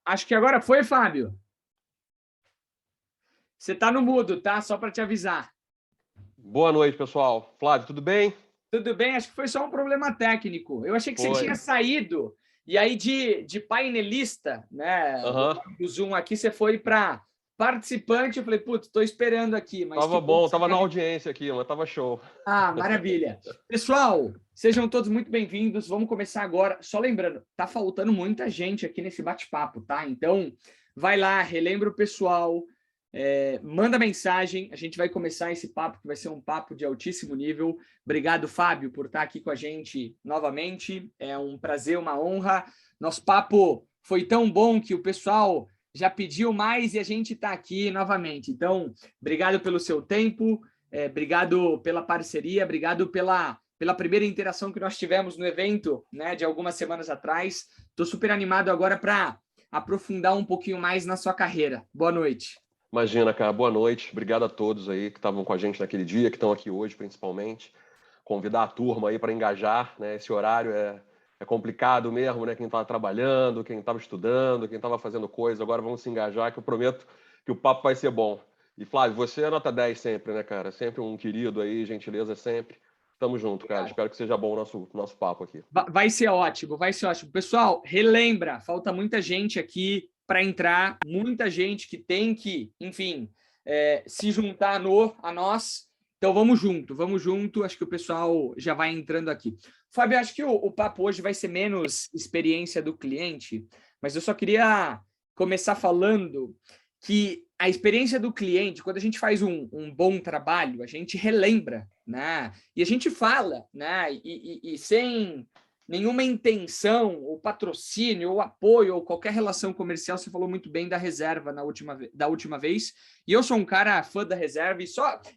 Acho que agora foi, Fábio. Você está no mudo, tá? Só para te avisar. Boa noite, pessoal. Flávio, tudo bem? Tudo bem? Acho que foi só um problema técnico. Eu achei que você tinha Foi. saído. E aí, de painelista, né, Aham. do Zoom aqui, você foi para participante. Eu falei, putz, estou esperando aqui, mas que Tava bom que bom, você tava está na ali. audiência aqui, mas tava show. Ah, maravilha. Pessoal, sejam todos muito bem-vindos. Vamos começar agora. Só lembrando, tá faltando muita gente aqui nesse bate-papo, tá? Então, vai lá, relembra o pessoal, manda mensagem. A gente vai começar esse papo, que vai ser um papo de altíssimo nível. Obrigado, Fábio, por estar aqui com a gente novamente. É um prazer, uma honra. Nosso papo foi tão bom que o pessoal já pediu mais e a gente está aqui novamente. Então, obrigado pelo seu tempo. Obrigado pela parceria, obrigado pela primeira interação que nós tivemos no evento, né, de algumas semanas atrás. Estou super animado agora para aprofundar um pouquinho mais na sua carreira. Boa noite. Imagina, cara, boa noite. Obrigado a todos aí que estavam com a gente naquele dia, que estão aqui hoje, principalmente. Convidar a turma aí para engajar, né? Esse horário é complicado mesmo, né? Quem estava trabalhando, quem estava estudando, quem estava fazendo coisa. Agora vamos se engajar, que eu prometo que o papo vai ser bom. E, Flávio, você é nota 10 sempre, né, cara? Sempre um querido aí, gentileza sempre. Tamo junto, cara. Obrigado. Espero que seja bom o nosso papo aqui. Vai ser ótimo, vai ser ótimo. Pessoal, relembra, falta muita gente aqui para entrar, muita gente que tem que, enfim, se juntar a nós. Então vamos junto. Acho que o pessoal já vai entrando aqui. Fábio, acho que o papo hoje vai ser menos experiência do cliente, mas eu só queria começar falando que a experiência do cliente, quando a gente faz um bom trabalho, a gente relembra, né? E a gente fala, né? E sem nenhuma intenção, ou patrocínio, ou apoio, ou qualquer relação comercial, você falou muito bem da reserva da última vez. E eu sou um cara fã da reserva, e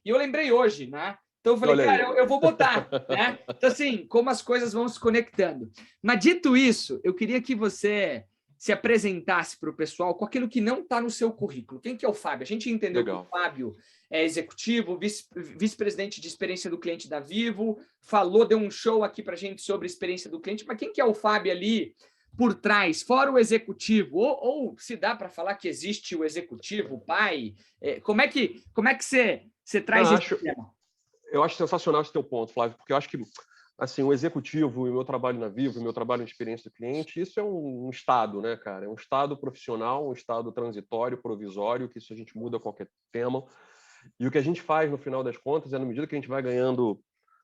eu lembrei hoje, né? Então eu falei, Olha cara, aí. eu vou botar, né? Então, assim, como as coisas vão se conectando. Mas dito isso, eu queria que você se apresentasse para o pessoal com aquilo que não está no seu currículo. Quem que é o Fábio? A gente entendeu que o Legal. Fábio é executivo, vice-presidente de experiência do cliente da Vivo, falou, deu um show aqui para a gente sobre a experiência do cliente, mas quem que é o Fábio ali por trás, fora o executivo? Ou se dá para falar que existe o executivo, o pai? Como é que você traz Não, esse tema? eu acho sensacional esse teu ponto, Flávio, porque eu acho que assim, o executivo, o meu trabalho na Vivo, o meu trabalho em experiência do cliente, isso é um estado, né, cara? É um estado profissional, um estado transitório, provisório, que isso a gente muda a qualquer tema. E o que a gente faz, no final das contas, é, na medida que a gente vai ganhando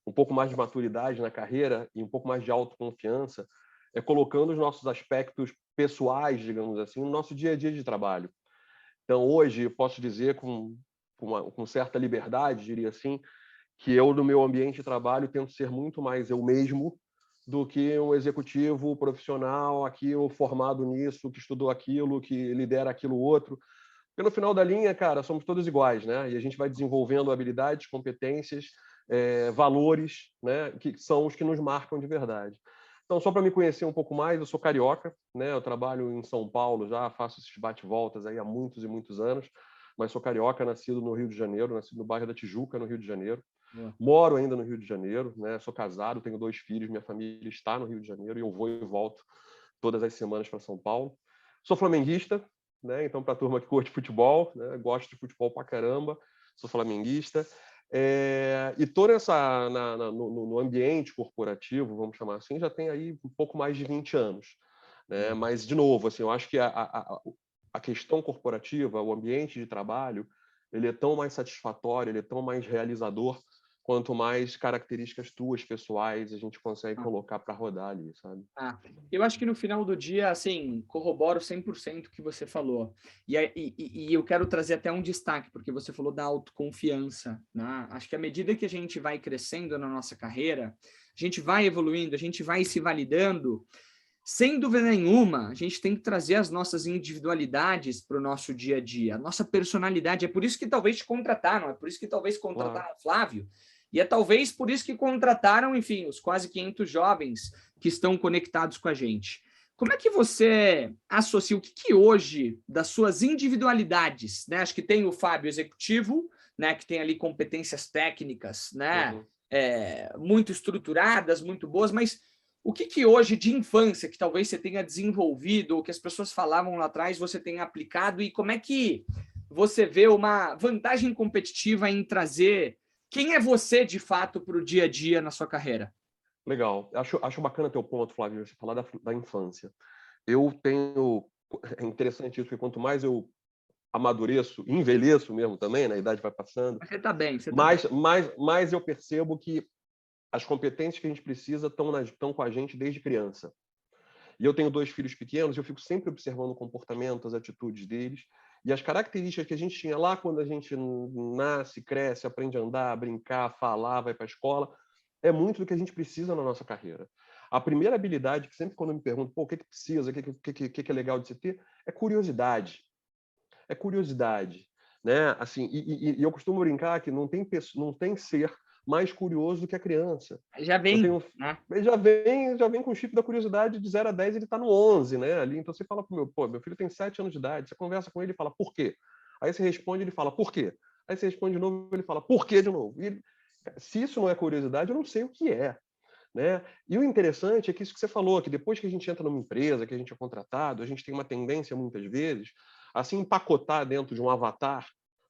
um pouco mais de maturidade na carreira e um pouco mais de autoconfiança, é colocando os nossos aspectos pessoais, digamos assim, no nosso dia a dia de trabalho. Então, hoje, eu posso dizer com certa liberdade, diria assim, que eu, no meu ambiente de trabalho, tento ser muito mais eu mesmo do que um executivo profissional aqui, formado nisso, que estudou aquilo, que lidera aquilo outro. Porque no final da linha, cara, somos todos iguais, né? E a gente vai desenvolvendo habilidades, competências, valores, né? Que são os que nos marcam de verdade. Então, só para me conhecer um pouco mais, eu sou carioca, né? Eu trabalho em São Paulo já, faço esses bate-voltas aí há muitos e muitos anos, mas sou carioca, nascido no Rio de Janeiro, nascido no bairro da Tijuca, no Rio de Janeiro. Boa. Moro ainda no Rio de Janeiro, né? Sou casado, tenho 2 filhos, minha família está no Rio de Janeiro e eu vou e volto todas as semanas para São Paulo. Sou flamenguista, né? Então, para a turma que curte futebol, né? Gosto de futebol pra caramba, sou flamenguista. E estou no ambiente corporativo, vamos chamar assim, já tem aí um pouco mais de 20 anos. Né? Mas, de novo, assim, eu acho que a questão corporativa, o ambiente de trabalho, ele é tão mais satisfatório, ele é tão mais realizador, quanto mais características tuas, pessoais, a gente consegue colocar para rodar ali, sabe? Eu acho que no final do dia, assim, corroboro 100% o que você falou. E eu quero trazer até um destaque, porque você falou da autoconfiança, né? Acho que à medida que a gente vai crescendo na nossa carreira, a gente vai evoluindo, a gente vai se validando, sem dúvida nenhuma, a gente tem que trazer as nossas individualidades para o nosso dia a dia, a nossa personalidade. É por isso que talvez te contrataram, é por isso que talvez contrataram o Flávio, e é talvez por isso que contrataram, enfim, os quase 500 jovens que estão conectados com a gente. Como é que você associa o que hoje, das suas individualidades, né? Acho que tem o Fábio executivo, né? Que tem ali competências técnicas, né? Uhum. Muito estruturadas, muito boas, mas o que hoje de infância, que talvez você tenha desenvolvido, ou que as pessoas falavam lá atrás, você tenha aplicado, e como é que você vê uma vantagem competitiva em trazer quem é você, de fato, para o dia a dia na sua carreira? Legal. Acho bacana teu ponto, Flávio, você falar da infância. Eu tenho... É interessante isso, porque quanto mais eu amadureço, envelheço mesmo também, né? A idade vai passando, Você está bem, você está bem. mais eu percebo que as competências que a gente precisa estão com a gente desde criança. E eu tenho 2 filhos pequenos, eu fico sempre observando o comportamento, as atitudes deles, e as características que a gente tinha lá quando a gente nasce, cresce, aprende a andar, brincar, falar, vai para a escola, é muito do que a gente precisa na nossa carreira. A primeira habilidade, que sempre quando eu me pergunto, pô, o que precisa, o que é legal de se ter, é curiosidade. É curiosidade, né? Assim, e eu costumo brincar que não tem ser mais curioso do que a criança. Já Eu vem, tenho, né? já vem com o chip da curiosidade de 0 a 10, ele está no 11, né? Ali, então você fala pro meu filho tem 7 anos de idade, você conversa com ele e fala, por quê? Aí você responde, ele fala, por quê? Aí você responde de novo, ele fala, por quê de novo? Se isso não é curiosidade, eu não sei o que é, né? E o interessante é que isso que você falou, que depois que a gente entra numa empresa, que a gente é contratado, a gente tem uma tendência, muitas vezes, a se empacotar dentro de um avatar,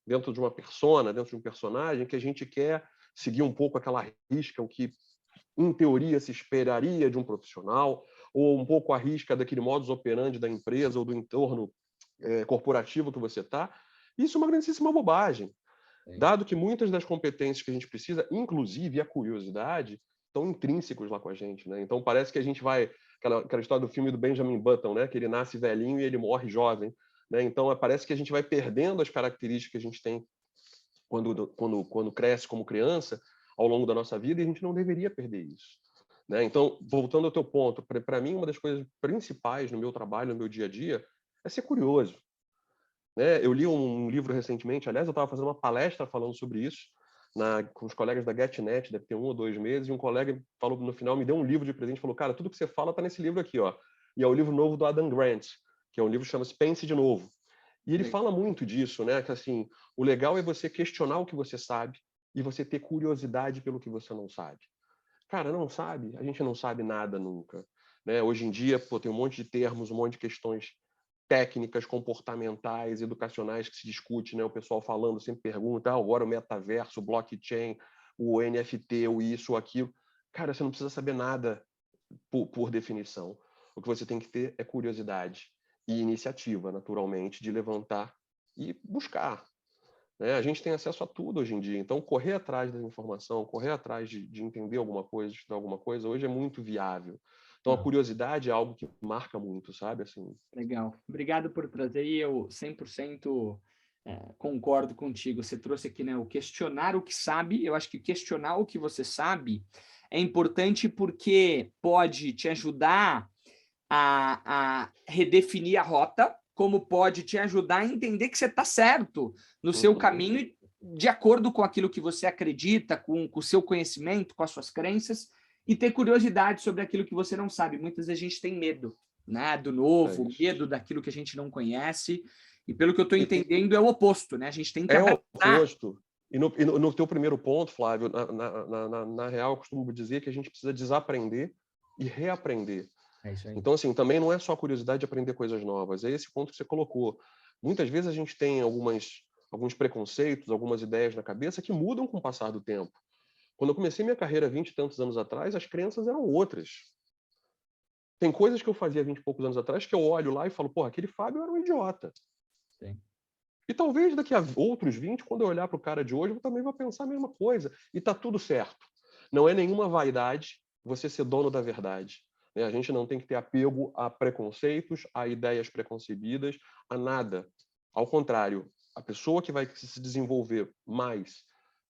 dentro de uma persona, dentro de um personagem, que a gente quer seguir um pouco aquela risca, o que em teoria se esperaria de um profissional, ou um pouco a risca daquele modus operandi da empresa ou do entorno corporativo que você está. Isso é uma grandíssima bobagem. Dado que muitas das competências que a gente precisa, inclusive a curiosidade, estão intrínsecos lá com a gente, né? Então parece que a gente vai... Aquela história do filme do Benjamin Button, né? Que ele nasce velhinho e ele morre jovem, né? Então parece que a gente vai perdendo as características que a gente tem quando cresce como criança ao longo da nossa vida, e a gente não deveria perder isso, né? Então, voltando ao teu ponto, para mim uma das coisas principais no meu trabalho, no meu dia a dia, é ser curioso, né? Eu li um livro recentemente, aliás, eu estava fazendo uma palestra falando sobre isso com os colegas da GetNet, deve ter 1 ou 2 meses, e um colega falou no final, me deu um livro de presente, falou, cara, tudo que você fala está nesse livro aqui, ó. E é o livro novo do Adam Grant, que é um livro que chama-se Pense de Novo. E ele fala muito disso, né? Que assim, o legal é você questionar o que você sabe e você ter curiosidade pelo que você não sabe. Cara, não sabe? A gente não sabe nada nunca, né? Hoje em dia, pô, tem um monte de termos, um monte de questões técnicas, comportamentais, educacionais que se discute, né? O pessoal falando sempre pergunta, agora o metaverso, o blockchain, o NFT, o isso, o aquilo. Cara, você não precisa saber nada por definição. O que você tem que ter é curiosidade e iniciativa, naturalmente, de levantar e buscar, né? A gente tem acesso a tudo hoje em dia, então correr atrás da informação, correr atrás de entender alguma coisa, de estudar alguma coisa, hoje é muito viável. Então a curiosidade é algo que marca muito, sabe? Assim... Legal. Obrigado por trazer, e eu 100% concordo contigo. Você trouxe aqui, né, o questionar o que sabe. Eu acho que questionar o que você sabe é importante porque pode te ajudar a redefinir a rota, como pode te ajudar a entender que você está certo no seu caminho, de acordo com aquilo que você acredita, com o seu conhecimento, com as suas crenças, e ter curiosidade sobre aquilo que você não sabe. Muitas vezes a gente tem medo, né, do novo, medo daquilo que a gente não conhece, e pelo que eu estou entendendo é o oposto, né? A gente tem que É o abraçar. oposto. E no teu primeiro ponto, Flávio, na real, eu costumo dizer que a gente precisa desaprender e reaprender. É isso aí. Então, assim, também não é só a curiosidade de aprender coisas novas, é esse ponto que você colocou. Muitas vezes a gente tem alguns preconceitos, algumas ideias na cabeça que mudam com o passar do tempo. Quando eu comecei minha carreira 20 e tantos anos atrás, as crenças eram outras. Tem coisas que eu fazia 20 e poucos anos atrás que eu olho lá e falo, porra, aquele Fábio era um idiota. Sim. E talvez daqui a outros 20, quando eu olhar para o cara de hoje, eu também vou pensar a mesma coisa. E tá tudo certo. Não é nenhuma vaidade você ser dono da verdade, né? A gente não tem que ter apego a preconceitos, a ideias preconcebidas, a nada. Ao contrário, a pessoa que vai se desenvolver mais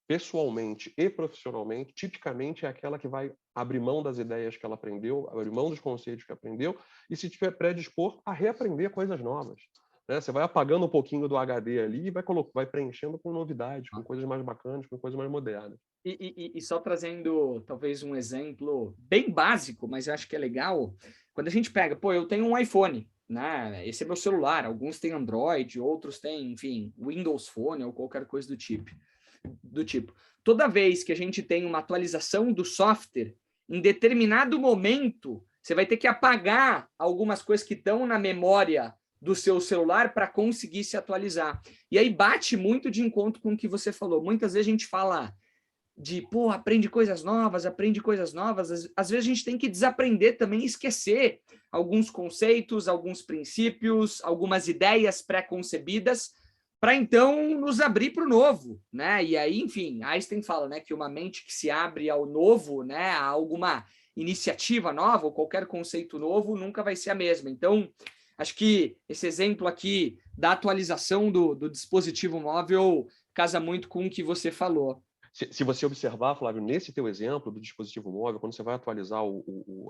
pessoalmente e profissionalmente, tipicamente é aquela que vai abrir mão das ideias que ela aprendeu, abrir mão dos conceitos que aprendeu e se tiver predispor a reaprender coisas novas, né? Você vai apagando um pouquinho do HD ali e vai preenchendo com novidades, com coisas mais bacanas, com coisas mais modernas. E só trazendo talvez um exemplo bem básico, mas eu acho que é legal, quando a gente pega, pô, eu tenho um iPhone, né? Esse é meu celular, alguns têm Android, outros têm, enfim, Windows Phone ou qualquer coisa do tipo. Toda vez que a gente tem uma atualização do software, em determinado momento, você vai ter que apagar algumas coisas que estão na memória do seu celular para conseguir se atualizar. E aí bate muito de encontro com o que você falou. Muitas vezes a gente fala de, pô, aprende coisas novas, aprende coisas novas. Às vezes a gente tem que desaprender também, esquecer alguns conceitos, alguns princípios, algumas ideias pré-concebidas, para então nos abrir para o novo, né? E aí, enfim, Einstein fala, né, que uma mente que se abre ao novo, né, a alguma iniciativa nova ou qualquer conceito novo, nunca vai ser a mesma. Então, acho que esse exemplo aqui da atualização do dispositivo móvel casa muito com o que você falou. Se você observar, Flávio, nesse teu exemplo do dispositivo móvel, quando você vai atualizar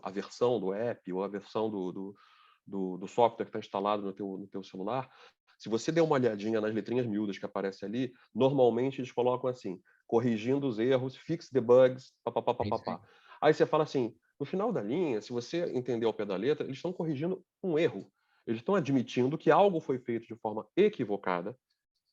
a versão do app ou a versão do software que está instalado no teu celular, se você der uma olhadinha nas letrinhas miúdas que aparecem ali, normalmente eles colocam assim, corrigindo os erros, fix the bugs, papapá. Aí você fala assim, no final da linha, se você entender ao pé da letra, eles estão corrigindo um erro. Eles estão admitindo que algo foi feito de forma equivocada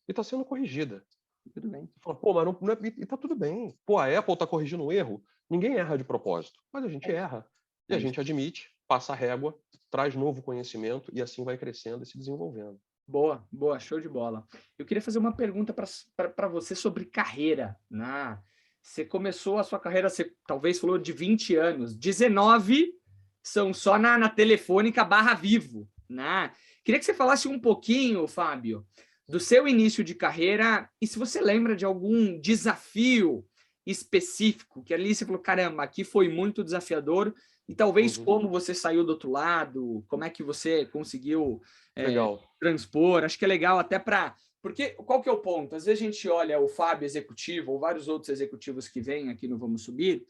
e está sendo corrigida. Tudo bem. Você fala, pô, mas não é, e tá tudo bem. Pô, a Apple está corrigindo um erro. Ninguém erra de propósito, mas a gente erra. E a gente admite, passa a régua, traz novo conhecimento e assim vai crescendo e se desenvolvendo. Boa, boa, show de bola. Eu queria fazer uma pergunta para você sobre carreira, né? Você começou a sua carreira, você talvez falou de 20 anos, 19 são só na Telefônica /Vivo, né? Queria que você falasse um pouquinho, Fábio, do seu início de carreira e se você lembra de algum desafio específico, que ali você falou, caramba, aqui foi muito desafiador, e talvez como você saiu do outro lado, como é que você conseguiu transpor, acho que é legal até para... Porque qual que é o ponto? Às vezes a gente olha o Fábio executivo ou vários outros executivos que vêm aqui no Vamos Subir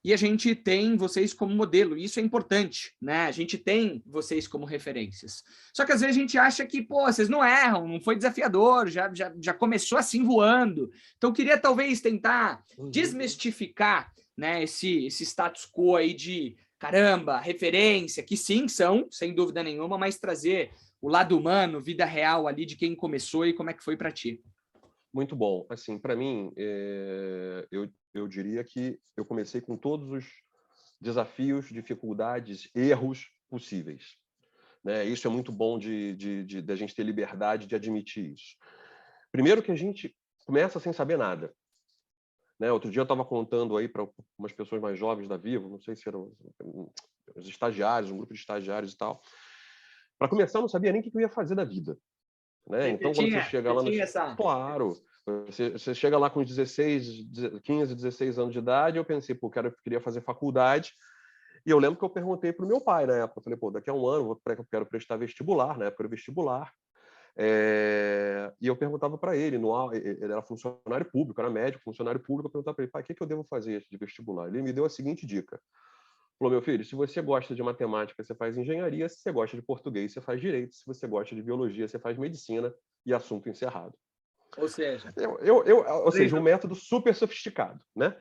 e a gente tem vocês como modelo, e isso é importante, né? A gente tem vocês como referências. Só que às vezes a gente acha que, pô, vocês não erram, não foi desafiador, já começou assim voando. Então eu queria talvez tentar desmistificar, né, esse status quo aí de caramba, referência, que sim, são, sem dúvida nenhuma, mas trazer o lado humano, vida real ali de quem começou e como é que foi para ti. Muito bom. Assim, para mim, eu diria que eu comecei com todos os desafios, dificuldades, erros possíveis. Né? Isso é muito bom de a gente ter liberdade de admitir isso. Primeiro que a gente começa sem saber nada. Né? Outro dia eu estava contando aí para umas pessoas mais jovens da Vivo, não sei se eram os estagiários, um grupo de estagiários e tal. Para começar, eu não sabia nem o que eu ia fazer da vida. Né? Então, quando você chega lá... Claro, você chega lá com 15, 16 anos de idade, eu pensei, pô, queria fazer faculdade. E eu lembro que eu perguntei para o meu pai na época, eu falei, pô, daqui a um ano eu quero prestar vestibular, na época era vestibular. E eu perguntava para ele, ele era funcionário público, era médico, funcionário público, eu perguntava para ele, pai, o que eu devo fazer de vestibular? Ele me deu a seguinte dica. Falou, meu filho, se você gosta de matemática, você faz engenharia, se você gosta de português, você faz direito, se você gosta de biologia, você faz medicina, e assunto encerrado. Ou seja... Ou seja, um método super sofisticado, né?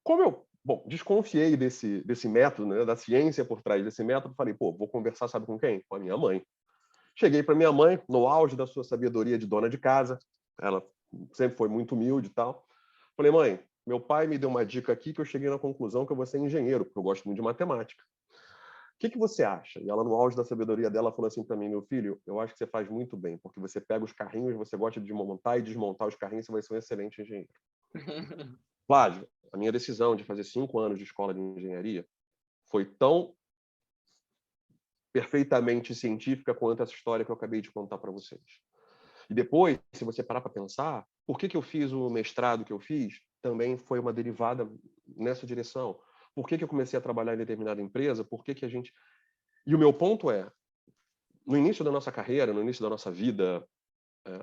Como eu desconfiei desse método, né, da ciência por trás desse método, falei, pô, vou conversar, sabe com quem? Com a minha mãe. Cheguei para minha mãe, no auge da sua sabedoria de dona de casa, ela sempre foi muito humilde e tal. Falei, mãe, meu pai me deu uma dica aqui que eu cheguei na conclusão que eu vou ser engenheiro, porque eu gosto muito de matemática. O que você acha? E ela, no auge da sabedoria dela, falou assim para mim, meu filho, eu acho que você faz muito bem, porque você pega os carrinhos, você gosta de montar e desmontar os carrinhos, você vai ser um excelente engenheiro. Flávio, a minha decisão de fazer 5 anos de escola de engenharia foi tão perfeitamente científica quanto essa história que eu acabei de contar para vocês. E depois, se você parar para pensar, por que eu fiz o mestrado que eu fiz? Também foi uma derivada nessa direção. Por que eu comecei a trabalhar em determinada empresa? Por que a gente... E o meu ponto é, no início da nossa carreira, no início da nossa vida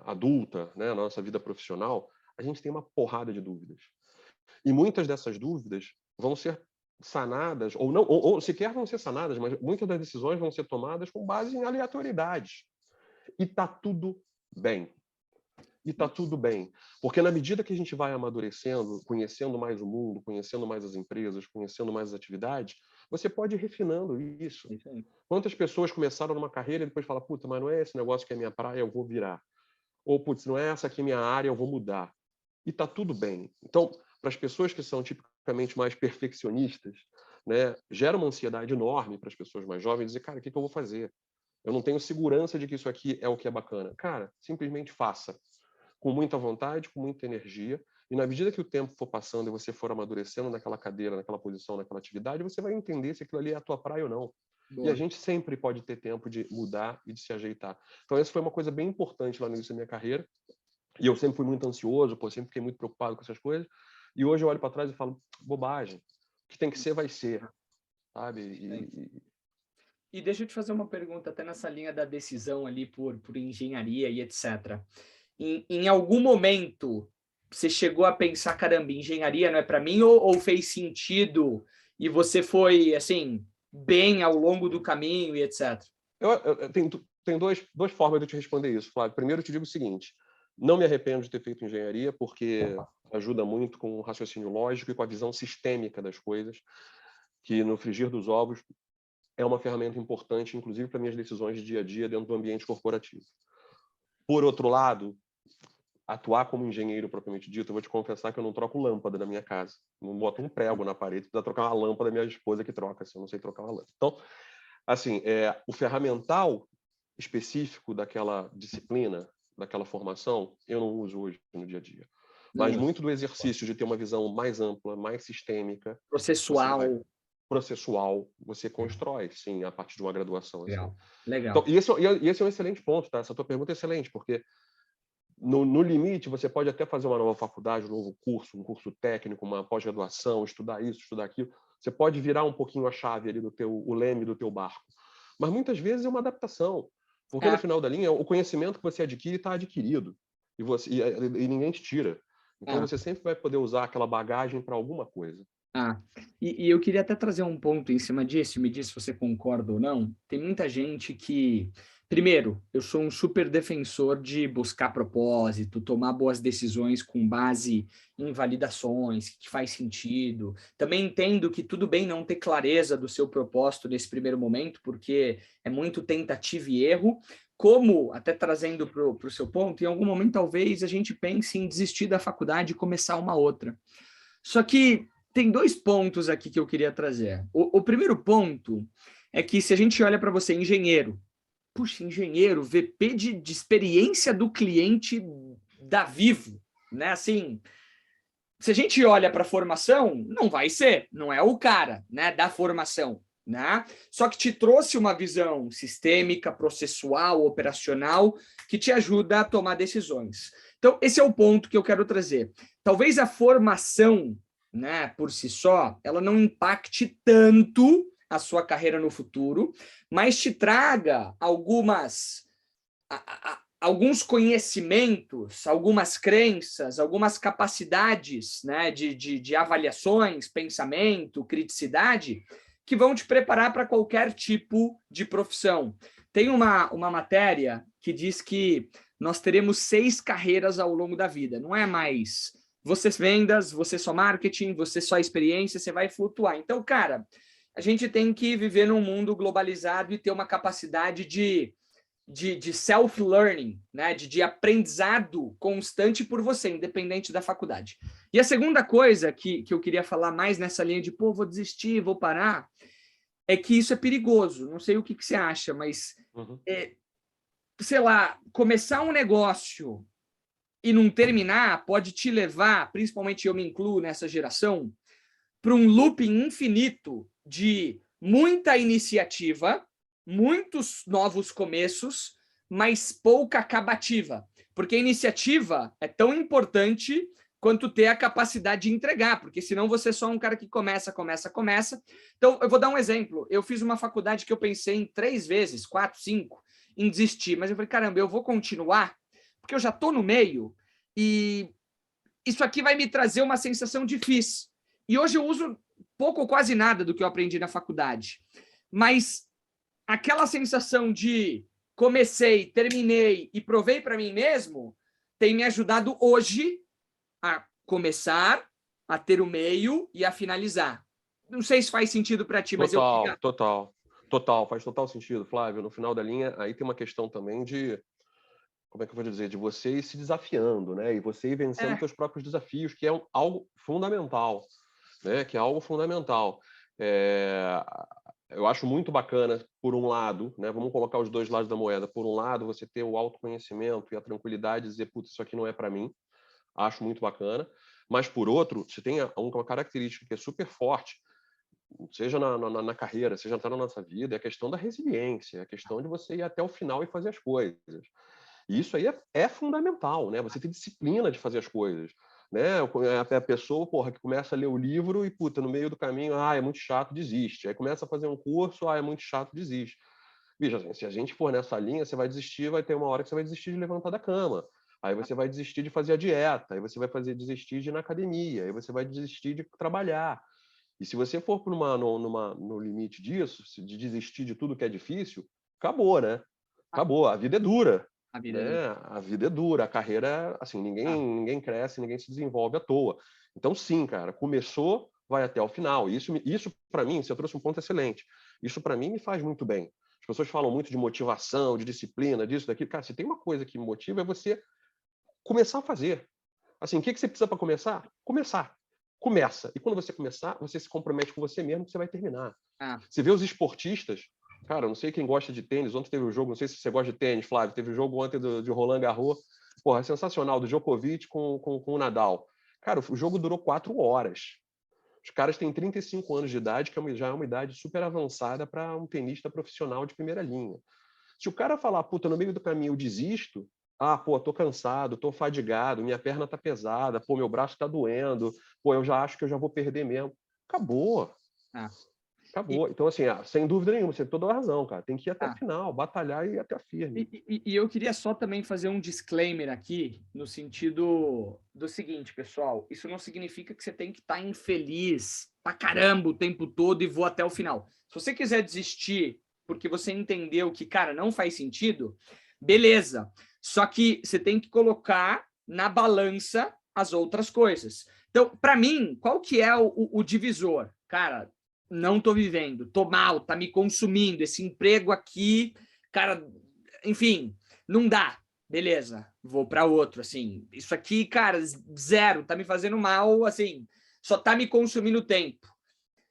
adulta, né, na nossa vida profissional, a gente tem uma porrada de dúvidas. E muitas dessas dúvidas vão ser sanadas, ou não, ou sequer vão ser sanadas, mas muitas das decisões vão ser tomadas com base em aleatoriedades. E tá tudo bem. E tá tudo bem. Porque na medida que a gente vai amadurecendo, conhecendo mais o mundo, conhecendo mais as empresas, conhecendo mais as atividades, você pode ir refinando isso. Quantas pessoas começaram numa carreira e depois falam, puta, mas não é esse negócio que é minha praia, eu vou virar. Ou, putz, não é essa aqui minha área, eu vou mudar. E tá tudo bem. Então, para as pessoas que são tipicamente mais perfeccionistas, né, gera uma ansiedade enorme para as pessoas mais jovens dizer, cara, o que eu vou fazer? Eu não tenho segurança de que isso aqui é o que é bacana. Cara, simplesmente faça. Com muita vontade, com muita energia. E na medida que o tempo for passando e você for amadurecendo naquela cadeira, naquela posição, naquela atividade, você vai entender se aquilo ali é a tua praia ou não. E a Boa. gente sempre pode ter tempo de mudar e de se ajeitar. Então, essa foi uma coisa bem importante lá no início da minha carreira. E eu sempre fui muito ansioso, pô, sempre fiquei muito preocupado com essas coisas. E hoje eu olho para trás e falo, bobagem. O que tem que ser, vai ser. Sabe? E deixa eu te fazer uma pergunta, até nessa linha da decisão ali por engenharia e etc. Em algum momento, você chegou a pensar, caramba, engenharia não é para mim, ou fez sentido e você foi, assim, bem ao longo do caminho e etc? Eu tenho duas formas de te responder isso, Flávio. Primeiro, eu te digo o seguinte, não me arrependo de ter feito engenharia, porque ajuda muito com o raciocínio lógico e com a visão sistêmica das coisas, que no frigir dos ovos é uma ferramenta importante, inclusive para minhas decisões de dia a dia dentro do ambiente corporativo. Por outro lado, atuar como engenheiro propriamente dito, eu vou te confessar que eu não troco lâmpada na minha casa. Não boto um prego na parede para trocar uma lâmpada da minha esposa que troca, assim, eu não sei trocar uma lâmpada. Então, assim, o ferramental específico daquela disciplina, daquela formação, eu não uso hoje no dia a dia. Mas muito do exercício de ter uma visão mais ampla, mais sistêmica, Processual. processual, você constrói, sim, a partir de uma graduação. Assim. Legal, Então, legal. esse é um excelente ponto, tá? Essa tua pergunta é excelente, porque no limite você pode até fazer uma nova faculdade, um novo curso, um curso técnico, uma pós-graduação, estudar isso, estudar aquilo. Você pode virar um pouquinho a chave ali o leme do teu barco. Mas muitas vezes é uma adaptação, porque no É, final da linha o conhecimento que você adquire está adquirido e ninguém te tira. Então é. você sempre vai poder usar aquela bagagem para alguma coisa. Ah, e eu queria até trazer um ponto em cima disso, me diz se você concorda ou não. Tem muita gente que, primeiro, eu sou um super defensor de buscar propósito, tomar boas decisões com base em validações, que faz sentido. Também entendo que tudo bem não ter clareza do seu propósito nesse primeiro momento, porque é muito tentativa e erro. Como, até trazendo para o seu ponto, em algum momento talvez a gente pense em desistir da faculdade e começar uma outra. Só que tem dois pontos aqui que eu queria trazer. O primeiro ponto é que se a gente olha para você, engenheiro, puxa, engenheiro, VP de experiência do cliente da Vivo, né? Assim, se a gente olha para a formação, não vai ser, não é o cara, né, da formação, né? Só que te trouxe uma visão sistêmica, processual, operacional, que te ajuda a tomar decisões. Então, esse é o ponto que eu quero trazer. Talvez a formação, né, por si só, ela não impacte tanto a sua carreira no futuro, mas te traga alguns conhecimentos, algumas crenças, algumas capacidades, né, de avaliações, pensamento, criticidade, que vão te preparar para qualquer tipo de profissão. Tem uma matéria que diz que nós teremos 6 carreiras ao longo da vida. Não é mais você vendas, você só marketing, você só experiência, você vai flutuar. Então, cara, a gente tem que viver num mundo globalizado e ter uma capacidade de self-learning, né? de aprendizado constante por você, independente da faculdade. E a segunda coisa que eu queria falar mais nessa linha de, pô, vou desistir, vou parar, é que isso é perigoso. Não sei o que você acha, mas, sei lá, começar um negócio e não terminar pode te levar, principalmente eu me incluo nessa geração, para um looping infinito de muita iniciativa, muitos novos começos, mas pouca acabativa. Porque a iniciativa é tão importante quanto ter a capacidade de entregar, porque senão você é só um cara que começa. Então, eu vou dar um exemplo. Eu fiz uma faculdade que eu pensei em 3 vezes, 4, 5, em desistir, mas eu falei, caramba, eu vou continuar, porque eu já estou no meio e isso aqui vai me trazer uma sensação difícil. E hoje eu uso pouco ou quase nada do que eu aprendi na faculdade. Mas aquela sensação de comecei, terminei e provei para mim mesmo tem me ajudado hoje a começar, a ter o meio e a finalizar. Não sei se faz sentido para ti, mas eu queria... Total, faz total sentido, Flávio. No final da linha, aí tem uma questão também de, como é que eu vou dizer, de você ir se desafiando, né? E você ir vencendo seus próprios desafios, que é algo fundamental, né? Que é algo fundamental. Eu acho muito bacana, por um lado, né, vamos colocar os dois lados da moeda. Por um lado, você ter o autoconhecimento e a tranquilidade de dizer, putz, isso aqui não é para mim. Acho muito bacana. Mas, por outro, você tem uma característica que é super forte, seja na carreira, seja até na nossa vida, é a questão da resiliência, é a questão de você ir até o final e fazer as coisas. E isso aí é fundamental, né? Você ter disciplina de fazer as coisas. Né? A pessoa, porra, que começa a ler o livro e, puta, no meio do caminho, é muito chato, desiste. Aí começa a fazer um curso, é muito chato, desiste. Bicho, assim, se a gente for nessa linha, você vai desistir, vai ter uma hora que você vai desistir de levantar da cama. Aí você vai desistir de fazer a dieta, aí você vai desistir de ir na academia, aí você vai desistir de trabalhar. E se você for no limite disso, de desistir de tudo que é difícil, acabou, né? Acabou. A vida é dura. A vida é Né? dura. A vida é dura. A carreira, assim, ninguém cresce, ninguém se desenvolve à toa. Então, sim, cara, começou, vai até o final. Isso para mim, você trouxe um ponto excelente. Isso, para mim, me faz muito bem. As pessoas falam muito de motivação, de disciplina, disso, daquilo. Cara, se tem uma coisa que me motiva, é você começar a fazer. Assim, o que você precisa para começar? Começar. Começa. E quando você começar, você se compromete com você mesmo que você vai terminar. Você vê os esportistas, cara, não sei quem gosta de tênis, ontem teve um jogo, não sei se você gosta de tênis, Flávio, teve um jogo ontem de Roland Garros, porra, é sensacional, do Djokovic com o Nadal. Cara, o jogo durou 4 horas. Os caras têm 35 anos de idade, que já é uma idade super avançada para um tenista profissional de primeira linha. Se o cara falar, puta, no meio do caminho eu desisto, pô, tô cansado, tô fadigado, minha perna tá pesada, pô, meu braço tá doendo, pô, eu já acho que eu já vou perder mesmo. Acabou. E, Acabou. Então, assim, sem dúvida nenhuma, você tem toda a razão, cara. Tem que ir até o final, batalhar e ir até a firme. E eu queria só também fazer um disclaimer aqui, no sentido do seguinte, pessoal: isso não significa que você tem que estar infeliz pra caramba o tempo todo e vou até o final. Se você quiser desistir porque você entendeu que, cara, não faz sentido, beleza. Só que você tem que colocar na balança as outras coisas. Então, para mim, qual que é o divisor? Cara, não tô vivendo, tô mal, tá me consumindo, esse emprego aqui, cara, enfim, não dá. Beleza, vou para outro, assim. Isso aqui, cara, zero, tá me fazendo mal, assim, só tá me consumindo tempo.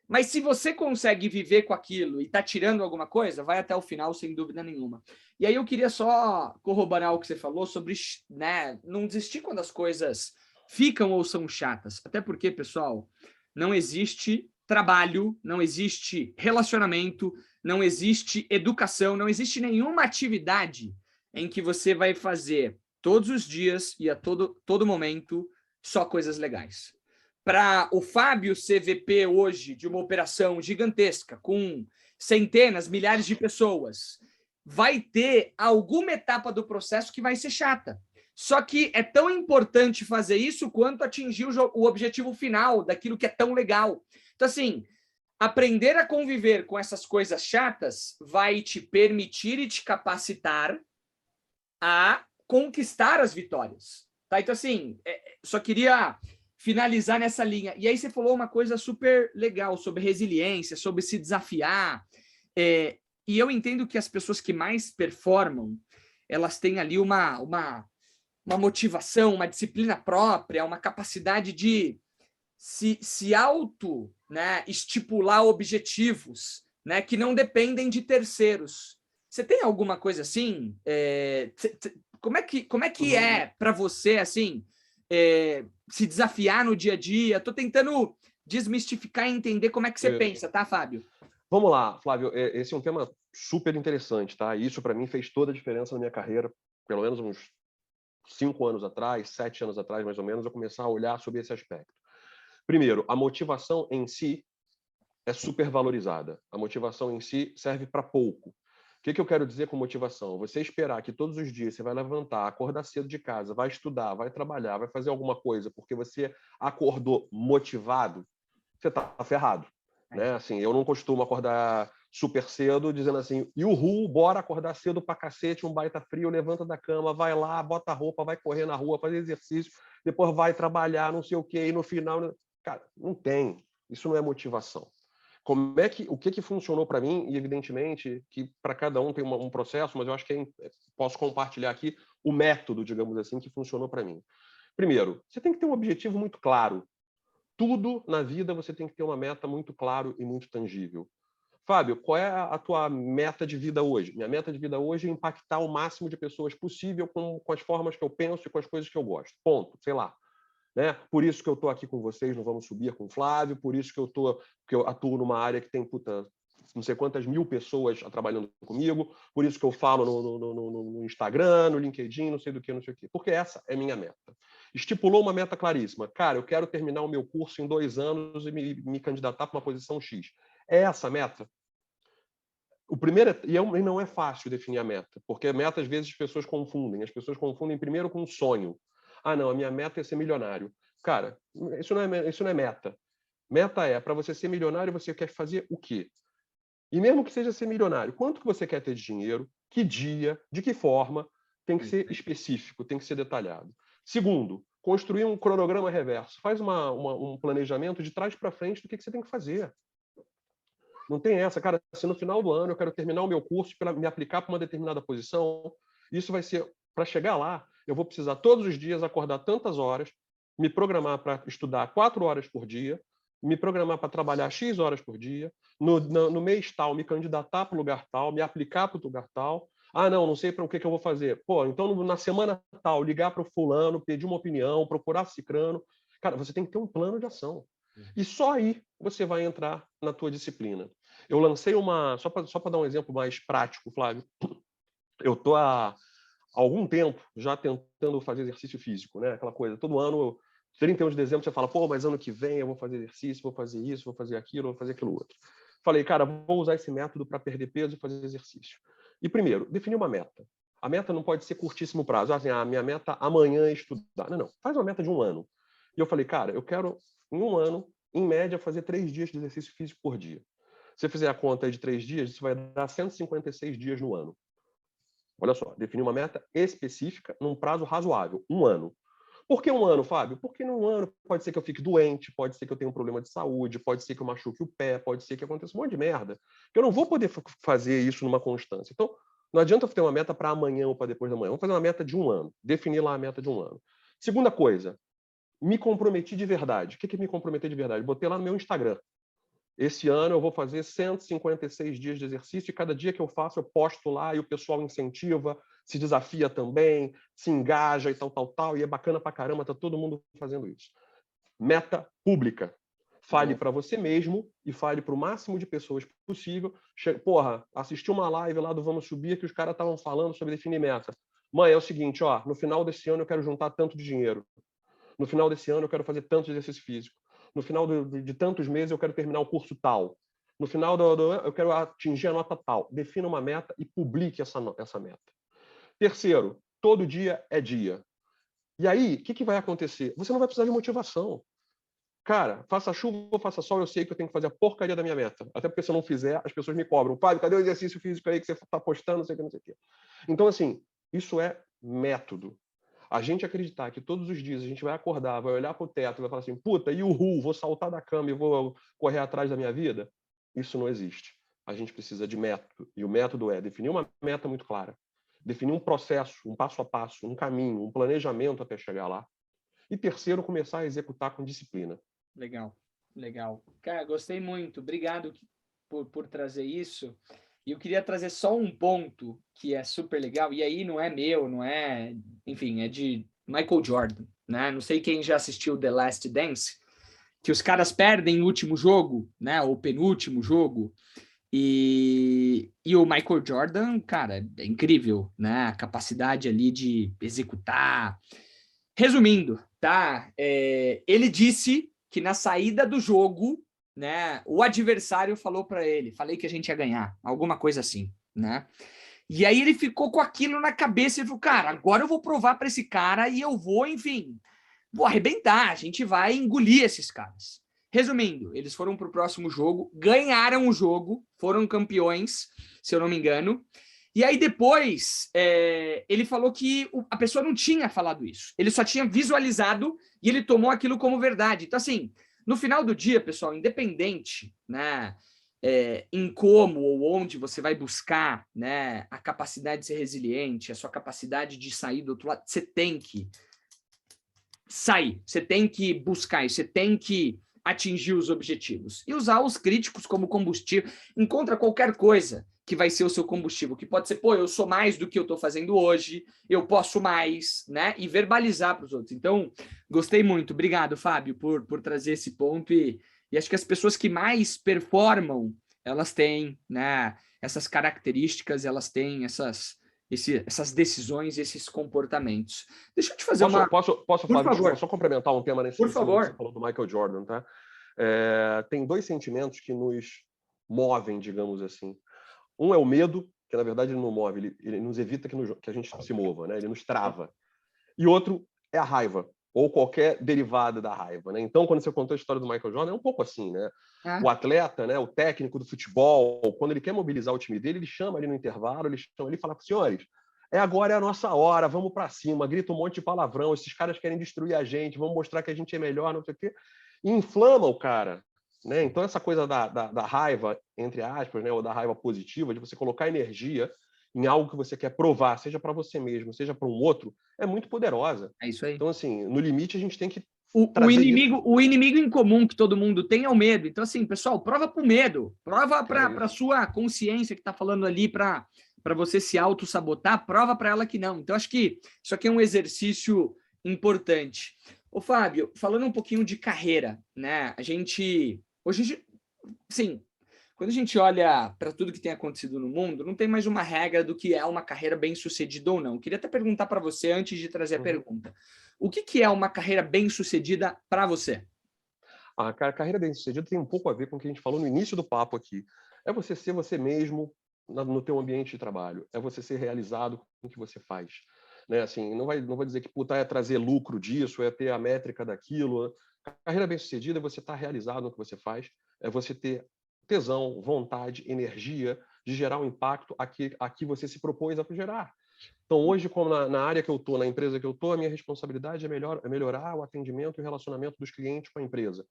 Mas se você consegue viver com aquilo e tá tirando alguma coisa, vai até o final, sem dúvida nenhuma. E aí eu queria só corroborar o que você falou sobre, né, não desistir quando as coisas ficam ou são chatas. Até porque, pessoal, não existe trabalho, não existe relacionamento, não existe educação, não existe nenhuma atividade em que você vai fazer todos os dias e a todo momento só coisas legais. Para o Fábio ser VP hoje de uma operação gigantesca, com centenas, milhares de pessoas, vai ter alguma etapa do processo que vai ser chata. Só que é tão importante fazer isso quanto atingir o objetivo final daquilo que é tão legal. Então, assim, aprender a conviver com essas coisas chatas vai te permitir e te capacitar a conquistar as vitórias. Tá? Então, assim, só queria finalizar nessa linha. E aí você falou uma coisa super legal sobre resiliência, sobre se desafiar. E eu entendo que as pessoas que mais performam, elas têm ali uma motivação, uma disciplina própria, uma capacidade de se auto, né, estipular objetivos, né, que não dependem de terceiros. Você tem alguma coisa assim? Como é que é para você, assim, se desafiar no dia a dia? Estou tentando desmistificar e entender como é que você pensa, tá, Fábio? Vamos lá, Flávio. Esse é um tema super interessante, tá? E isso, para mim, fez toda a diferença na minha carreira. Pelo menos uns 5 anos atrás, 7 anos atrás, mais ou menos, eu começar a olhar sobre esse aspecto. Primeiro, a motivação em si é super valorizada. A motivação em si serve para pouco. O que eu quero dizer com motivação? Você esperar que todos os dias você vai levantar, acordar cedo de casa, vai estudar, vai trabalhar, vai fazer alguma coisa porque você acordou motivado, você está ferrado. Né? Assim, eu não costumo acordar super cedo dizendo assim, uhul, bora acordar cedo pra cacete, um baita frio, levanta da cama, vai lá, bota a roupa, vai correr na rua, fazer exercício, depois vai trabalhar, não sei o quê, e no final... Cara, não tem. Isso não é motivação. O que funcionou para mim, e evidentemente que para cada um tem um processo, mas eu acho que posso compartilhar aqui o método, digamos assim, que funcionou para mim. Primeiro, você tem que ter um objetivo muito claro. tudo na vida você tem que ter uma meta muito claro e muito tangível. Fábio, qual é a tua meta de vida hoje? Minha meta de vida hoje é impactar o máximo de pessoas possível com as formas que eu penso e com as coisas que eu gosto. Ponto. Sei lá. Né? Por isso que eu estou aqui com vocês no Vamos Subir com o Flávio, por isso que eu atuo numa área que tem, não sei quantas mil pessoas trabalhando comigo, por isso que eu falo no Instagram, no LinkedIn, não sei do que, não sei o quê. Porque essa é minha meta. Estipulou uma meta claríssima. Cara, eu quero terminar o meu curso em 2 anos e me candidatar para uma posição X. É essa a meta? O primeiro, e não é fácil definir a meta, porque a meta, às vezes, as pessoas confundem. As pessoas confundem primeiro com um sonho. Ah, não, a minha meta é ser milionário. Cara, isso não é meta. Meta é, para você ser milionário, você quer fazer o quê? E mesmo que seja ser milionário, quanto que você quer ter de dinheiro? Que dia? De que forma? Tem que ser específico, tem que ser detalhado. Segundo, construir um cronograma reverso. Faz um planejamento de trás para frente do que você tem que fazer. Não tem essa, cara, se no final do ano eu quero terminar o meu curso para me aplicar para uma determinada posição, isso vai ser, para chegar lá, eu vou precisar todos os dias acordar tantas horas, me programar para estudar 4 horas por dia, me programar para trabalhar X horas por dia, no mês tal, me candidatar para o lugar tal, me aplicar para o lugar tal. Ah, não sei para o que eu vou fazer. Pô, então na semana tal, ligar para o fulano, pedir uma opinião, procurar cicrano. Cara, você tem que ter um plano de ação. E só aí você vai entrar na tua disciplina. Eu lancei só para dar um exemplo mais prático, Flávio, eu estou há algum tempo já tentando fazer exercício físico, né? Aquela coisa, todo ano, 31 de dezembro, você fala, pô, mas ano que vem eu vou fazer exercício, vou fazer isso, vou fazer aquilo, vou fazer aquilo outro. Falei, cara, vou usar esse método para perder peso e fazer exercício. E primeiro, definir uma meta. A meta não pode ser curtíssimo prazo. Assim, minha meta amanhã é estudar. Não, faz uma meta de 1 ano. E eu falei, cara, eu quero, em 1 ano, em média, fazer 3 dias de exercício físico por dia. Se você fizer a conta aí de 3 dias, isso vai dar 156 dias no ano. Olha só, definir uma meta específica num prazo razoável, 1 ano. Por que 1 ano, Fábio? Porque num ano pode ser que eu fique doente, pode ser que eu tenha um problema de saúde, pode ser que eu machuque o pé, pode ser que aconteça um monte de merda. Eu não vou poder fazer isso numa constância. Então, não adianta eu ter uma meta para amanhã ou para depois da manhã. Vamos fazer uma meta de 1 ano. Definir lá a meta de 1 ano. Segunda coisa, me comprometi de verdade. O que é me comprometer de verdade? Botei lá no meu Instagram. Esse ano eu vou fazer 156 dias de exercício e cada dia que eu faço eu posto lá e o pessoal incentiva, se desafia também, se engaja e tal, e é bacana pra caramba, tá todo mundo fazendo isso. Meta pública. Fale para você mesmo e fale para o máximo de pessoas possível. Porra, assisti uma live lá do Vamos Subir que os caras estavam falando sobre definir meta. Mãe, é o seguinte, ó, no final desse ano eu quero juntar tanto de dinheiro. No final desse ano eu quero fazer tanto de exercício físico. No final de tantos meses eu quero terminar o curso tal. No final eu quero atingir a nota tal. Defina uma meta e publique essa meta. Terceiro, todo dia é dia. E aí, o que vai acontecer? Você não vai precisar de motivação. Cara, faça chuva ou faça sol, eu sei que eu tenho que fazer a porcaria da minha meta. Até porque se eu não fizer, as pessoas me cobram. Fábio, cadê o exercício físico aí que você está postando, não sei o que. Então, assim, isso é método. A gente acreditar que todos os dias a gente vai acordar, vai olhar para o teto e vai falar assim, puta, vou saltar da cama e vou correr atrás da minha vida, isso não existe. A gente precisa de método. E o método é definir uma meta muito clara, definir um processo, um passo a passo, um caminho, um planejamento até chegar lá. E terceiro, começar a executar com disciplina. Legal, legal. Cara, gostei muito. Obrigado por trazer isso. E eu queria trazer só um ponto que é super legal, e aí não é meu, não é... Enfim, é de Michael Jordan, né? Não sei quem já assistiu The Last Dance, que os caras perdem o último jogo, né? O penúltimo jogo, e o Michael Jordan, cara, é incrível, né? A capacidade ali de executar. Resumindo, tá? Ele disse que na saída do jogo, né, o adversário falou para ele, falei que a gente ia ganhar, alguma coisa assim, né? E aí ele ficou com aquilo na cabeça e falou, cara, agora eu vou provar para esse cara e eu vou, enfim, vou arrebentar, a gente vai engolir esses caras. Resumindo, eles foram para o próximo jogo, ganharam o jogo, foram campeões, se eu não me engano. E aí depois, ele falou que a pessoa não tinha falado isso. Ele só tinha visualizado e ele tomou aquilo como verdade. Então, assim, no final do dia, pessoal, independente, né, em como ou onde você vai buscar, né, a capacidade de ser resiliente, a sua capacidade de sair do outro lado, você tem que sair, você tem que buscar isso, você tem que atingir os objetivos. E usar os críticos como combustível. Encontra qualquer coisa que vai ser o seu combustível, que pode ser, pô, eu sou mais do que eu estou fazendo hoje, eu posso mais, né? E verbalizar para os outros. Então, gostei muito. Obrigado, Fábio, por trazer esse ponto. E acho que as pessoas que mais performam, elas têm, né, essas características, elas têm essas decisões, esses comportamentos. Deixa eu te fazer uma... Posso, Por Flávio, desculpa, favor. só complementar um tema Por em cima do que você favor. falou do Michael Jordan, tá? Tem dois sentimentos que nos movem, digamos assim. Um é o medo, que na verdade ele não move, ele nos evita que a gente se mova, né? Ele nos trava. E outro é a raiva, ou qualquer derivada da raiva, né? Então, quando você contou a história do Michael Jordan, é um pouco assim, né? O atleta, né, o técnico do futebol, quando ele quer mobilizar o time dele, ele chama ali no intervalo, ele chama ali e fala: senhores, agora é a nossa hora, vamos para cima, grita um monte de palavrão, esses caras querem destruir a gente, vamos mostrar que a gente é melhor, não sei o quê. E inflama o cara, né? Então, essa coisa da raiva, entre aspas, né, ou da raiva positiva, de você colocar energia em algo que você quer provar, seja para você mesmo, seja para um outro, é muito poderosa. É isso aí. Então, assim, no limite, a gente tem que o trazer isso. inimigo em comum que todo mundo tem é o medo. Então, assim, pessoal, prova para o medo. Prova para a sua consciência que está falando ali para você se auto-sabotar, prova para ela que não. Então, acho que isso aqui é um exercício importante. Ô, Fábio, falando um pouquinho de carreira, né? Hoje, sim, quando a gente olha para tudo que tem acontecido no mundo, não tem mais uma regra do que é uma carreira bem-sucedida ou não. Eu queria até perguntar para você, antes de trazer a pergunta, o que é uma carreira bem-sucedida para você? A carreira bem-sucedida tem um pouco a ver com o que a gente falou no início do papo aqui. É você ser você mesmo no teu ambiente de trabalho. É você ser realizado com o que você faz. Né? Assim, não vou dizer que é trazer lucro disso, é ter a métrica daquilo. Carreira bem-sucedida é você estar realizado no que você faz, é você ter tesão, vontade, energia de gerar um impacto a que você se propôs a gerar. Então, hoje, como na área que eu estou, na empresa que eu estou, a minha responsabilidade é melhorar o atendimento e o relacionamento dos clientes com a empresa.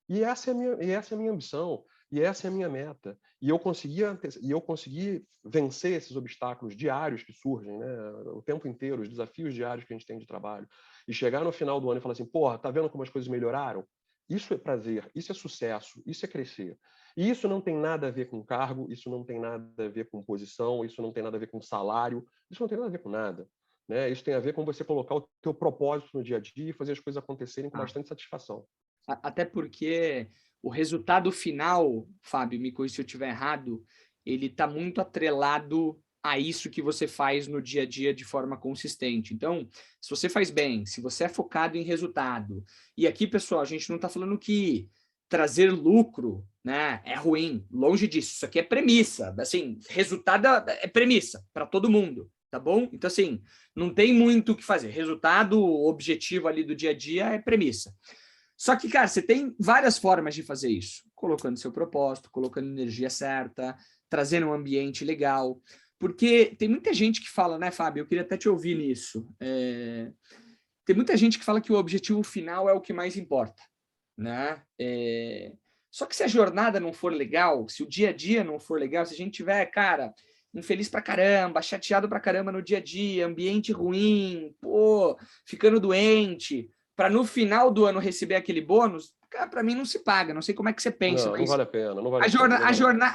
E essa é a minha ambição, e essa é a minha meta. E eu consegui vencer esses obstáculos diários que surgem, né, o tempo inteiro, os desafios diários que a gente tem de trabalho. E chegar no final do ano e falar assim, porra, tá vendo como as coisas melhoraram? Isso é prazer, isso é sucesso, isso é crescer. E isso não tem nada a ver com cargo, isso não tem nada a ver com posição, isso não tem nada a ver com salário, isso não tem nada a ver com nada. Né? Isso tem a ver com você colocar o teu propósito no dia a dia e fazer as coisas acontecerem com bastante satisfação. Até porque o resultado final, Fábio, me corrija se eu estiver errado, ele está muito atrelado a isso que você faz no dia a dia de forma consistente. Então, se você faz bem, se você é focado em resultado, e aqui, pessoal, a gente não está falando que trazer lucro, né, é ruim, longe disso, isso aqui é premissa, assim, resultado é premissa para todo mundo, tá bom? Então, assim, não tem muito o que fazer, resultado, objetivo ali do dia a dia é premissa. Só que, cara, você tem várias formas de fazer isso. Colocando seu propósito, colocando energia certa, trazendo um ambiente legal. Porque tem muita gente que fala, né, Fábio? Eu queria até te ouvir nisso. Tem muita gente que fala que o objetivo final é o que mais importa, né? Só que se a jornada não for legal, se o dia a dia não for legal, se a gente tiver, cara, infeliz pra caramba, chateado pra caramba no dia a dia, ambiente ruim, pô, ficando doente, para no final do ano receber aquele bônus, cara, para mim não se paga. Não sei como é que você pensa, Não vale a pena, não vale a, a pena.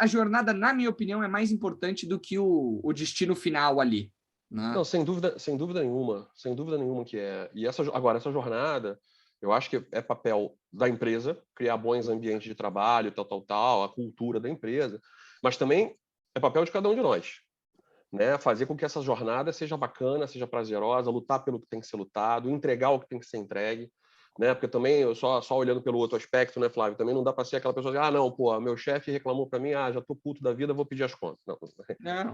a jornada, na minha opinião, é mais importante do que o destino final ali. Né? Não, sem dúvida nenhuma que é. E essa jornada, eu acho que é papel da empresa criar bons ambientes de trabalho, tal, a cultura da empresa, mas também é papel de cada um de nós, né? Fazer com que essa jornada seja bacana, seja prazerosa, lutar pelo que tem que ser lutado, entregar o que tem que ser entregue, né? Porque também, eu só olhando pelo outro aspecto, né, Flávio? Também não dá para ser aquela pessoa que, não, pô, meu chefe reclamou para mim, já tô puto da vida, vou pedir as contas.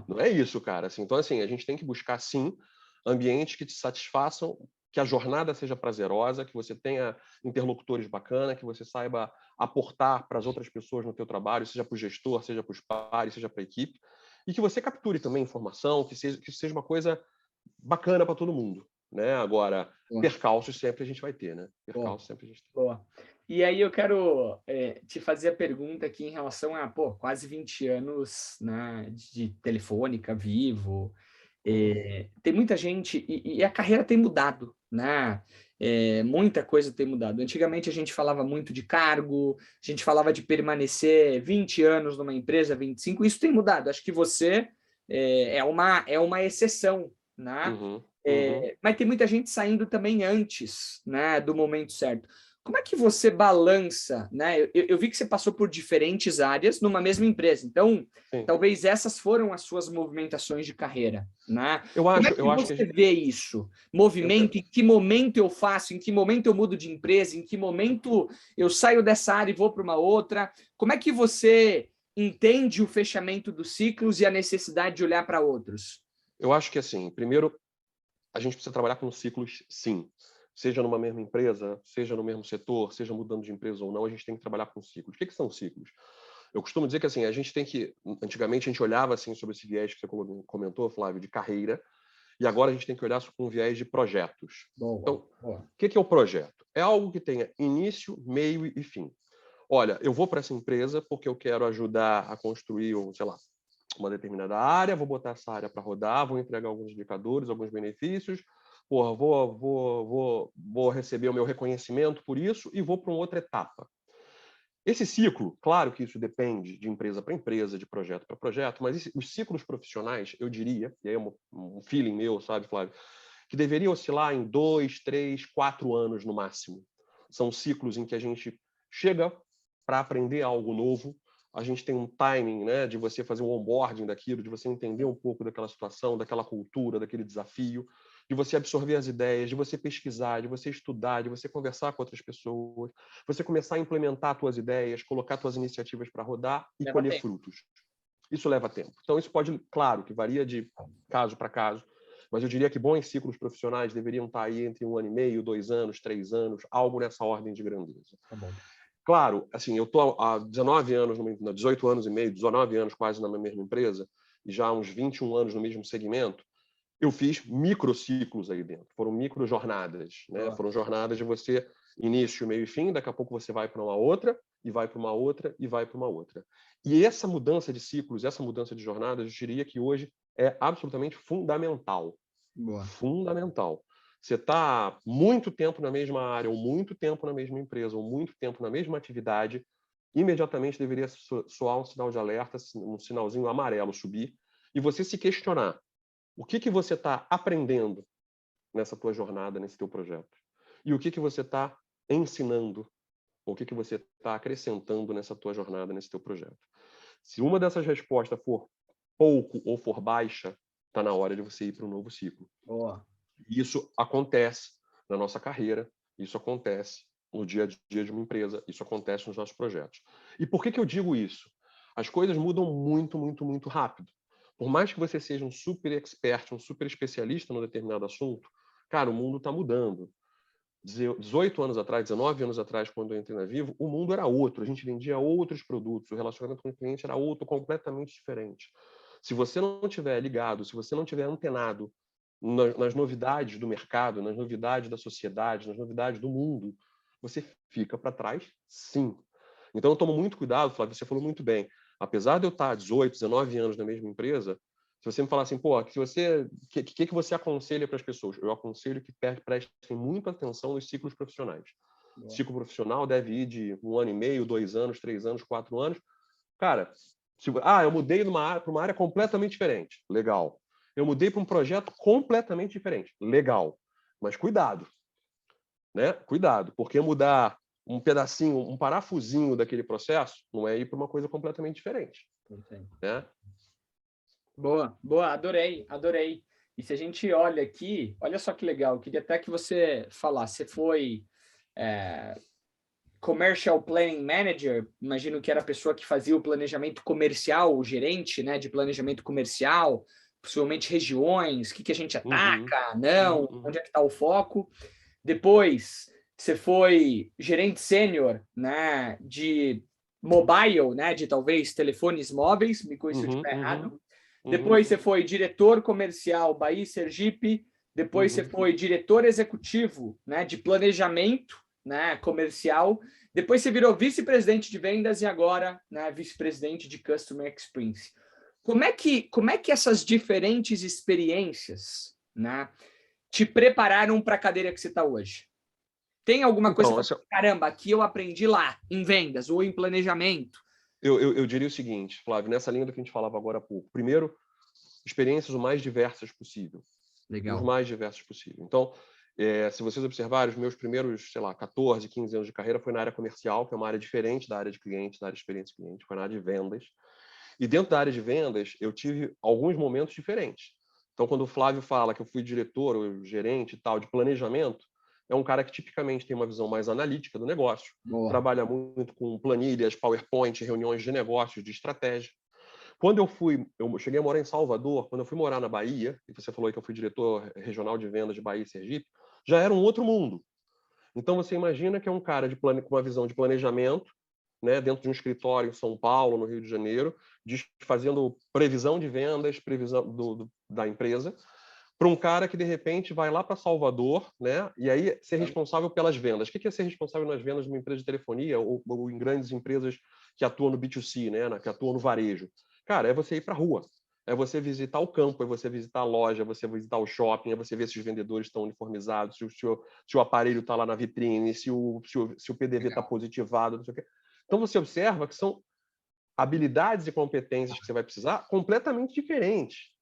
Não é isso, cara. Assim, então, assim, a gente tem que buscar, sim, ambientes que te satisfaçam, que a jornada seja prazerosa, que você tenha interlocutores bacanas, que você saiba aportar para as outras pessoas no teu trabalho, seja para o gestor, seja para os pares, seja para a equipe, e que você capture também informação, que seja uma coisa bacana para todo mundo. Né? Agora, percalços sempre a gente vai ter, né? Percalços sempre a gente tem. Boa. E aí eu quero te fazer a pergunta aqui em relação a quase 20 anos, né, de Telefônica, Vivo. Tem muita gente, e a carreira tem mudado, né? muita coisa tem mudado. Antigamente a gente falava muito de cargo, a gente falava de permanecer 20 anos numa empresa, 25, isso tem mudado. Acho que você é uma exceção, né? Mas tem muita gente saindo também antes, né, do momento certo. Como é que você balança, né? Eu vi que você passou por diferentes áreas numa mesma empresa, então Sim. talvez essas foram as suas movimentações de carreira, né? Eu Como acho, é que eu acho você que a gente, vê isso? Movimento, em que momento eu faço, em que momento eu mudo de empresa, em que momento eu saio dessa área e vou para uma outra? Como é que você entende o fechamento dos ciclos e a necessidade de olhar para outros? eu acho que assim, primeiro, a gente precisa trabalhar com ciclos, sim. Seja numa mesma empresa, seja no mesmo setor, seja mudando de empresa ou não, a gente tem que trabalhar com ciclos. O que são ciclos? Eu costumo dizer que assim, a gente tem que... Antigamente a gente olhava assim sobre esse viés que você comentou, Flávio, de carreira, e agora a gente tem que olhar com um viés de projetos. Então, o que é o projeto? É algo que tenha início, meio e fim. Olha, eu vou para essa empresa porque eu quero ajudar a construir, sei lá, uma determinada área, vou botar essa área para rodar, vou entregar alguns indicadores, alguns benefícios, porra, vou receber o meu reconhecimento por isso e vou para uma outra etapa. Esse ciclo, claro que isso depende de empresa para empresa, de projeto para projeto, mas os ciclos profissionais, eu diria, e aí é um feeling meu, sabe, Flávio, que deveria oscilar em 2, 3, 4 anos no máximo. São ciclos em que a gente chega para aprender algo novo, a gente tem um timing, né, de você fazer um onboarding daquilo, de você entender um pouco daquela situação, daquela cultura, daquele desafio, de você absorver as ideias, de você pesquisar, de você estudar, de você conversar com outras pessoas, você começar a implementar suas ideias, colocar suas iniciativas para rodar e colher frutos. Isso leva tempo. Então, isso pode, claro, que varia de caso para caso, mas eu diria que bons ciclos profissionais deveriam estar aí entre 1 ano e meio, 2 anos, 3 anos, algo nessa ordem de grandeza. Tá bom. Claro, assim, eu estou há 19 anos, 18 anos e meio, 19 anos quase na mesma empresa, e já há uns 21 anos no mesmo segmento, eu fiz microciclos aí dentro, foram microjornadas, né? Foram jornadas de você, início, meio e fim, daqui a pouco você vai para uma outra, e vai para uma outra, e vai para uma outra. E essa mudança de ciclos, essa mudança de jornadas, eu diria que hoje é absolutamente fundamental. Boa. Fundamental. Você está muito tempo na mesma área, ou muito tempo na mesma empresa, ou muito tempo na mesma atividade, imediatamente deveria soar um sinal de alerta, um sinalzinho amarelo subir, e você se questionar o que você está aprendendo nessa tua jornada, nesse teu projeto, e o que você está ensinando, ou o que você está acrescentando nessa tua jornada, nesse teu projeto. Se uma dessas respostas for pouco ou for baixa, está na hora de você ir para um novo ciclo. Boa. Isso acontece na nossa carreira, isso acontece no dia a dia de uma empresa, isso acontece nos nossos projetos. E por que eu digo isso? As coisas mudam muito, muito, muito rápido. Por mais que você seja um super expert, um super especialista num determinado assunto, cara, o mundo está mudando. 18 anos atrás, 19 anos atrás, quando eu entrei na Vivo, o mundo era outro. A gente vendia outros produtos, o relacionamento com o cliente era outro, completamente diferente. Se você não estiver ligado, se você não estiver antenado nas novidades do mercado, nas novidades da sociedade, nas novidades do mundo, você fica para trás, sim. Então, eu tomo muito cuidado, Flávio, você falou muito bem. Apesar de eu estar 18, 19 anos na mesma empresa, se você me falar assim, pô, se você, que você aconselha para as pessoas? Eu aconselho que prestem muita atenção nos ciclos profissionais. O ciclo profissional deve ir de 1 ano e meio, 2 anos, 3 anos, 4 anos. Cara, eu mudei para uma área completamente diferente. Legal. Eu mudei para um projeto completamente diferente. Legal. Mas cuidado. Né? Cuidado, porque mudar um pedacinho, um parafusinho daquele processo não é ir para uma coisa completamente diferente. Né? Boa, boa, adorei, adorei. E se a gente olha aqui, olha só que legal, eu queria até que você falasse, você foi Commercial Planning Manager, imagino que era a pessoa que fazia o planejamento comercial, o gerente, né, de planejamento comercial, possivelmente regiões, o que a gente ataca, onde é que está o foco. Depois, você foi gerente sênior, né, de mobile, né, de talvez telefones móveis, me corrija se eu estiver errado. Depois você foi diretor comercial Bahia e Sergipe. Depois você foi diretor executivo, né, de planejamento, né, comercial. Depois você virou vice-presidente de vendas e agora, né, vice-presidente de Customer Experience. Como é que essas diferentes experiências, né, te prepararam para a cadeira que você está hoje? Tem alguma coisa Então, que caramba, aqui eu aprendi lá, em vendas ou em planejamento? eu diria o seguinte, Flávio, nessa linha do que a gente falava agora há pouco. Primeiro, experiências o mais diversas possível. Os Legal. mais diversos possível. Então, se vocês observarem, os meus primeiros, sei lá, 14, 15 anos de carreira foi na área comercial, que é uma área diferente da área de cliente, da área de experiência cliente, foi na área de vendas. E dentro da área de vendas, eu tive alguns momentos diferentes. Então, quando o Flávio fala que eu fui diretor ou gerente e tal de planejamento, é um cara que tipicamente tem uma visão mais analítica do negócio, Boa. trabalha muito com planilhas, PowerPoint, reuniões de negócios, de estratégia. Quando eu cheguei a morar em Salvador, quando eu fui morar na Bahia, e você falou aí que eu fui diretor regional de vendas de Bahia e Sergipe, já era um outro mundo. Então você imagina que é um cara com uma visão de planejamento, né, dentro de um escritório em São Paulo, no Rio de Janeiro, fazendo previsão de vendas, previsão da empresa, para um cara que de repente vai lá para Salvador, né, e aí ser responsável pelas vendas. O que é ser responsável nas vendas de uma empresa de telefonia ou em grandes empresas que atuam no B2C, né, que atuam no varejo? Cara, é você ir para a rua, é você visitar o campo, é você visitar a loja, é você visitar o shopping, é você ver se os vendedores estão uniformizados, se o aparelho está lá na vitrine, se o PDV está positivado, não sei o quê. Então você observa que são habilidades e competências que você vai precisar completamente diferentes.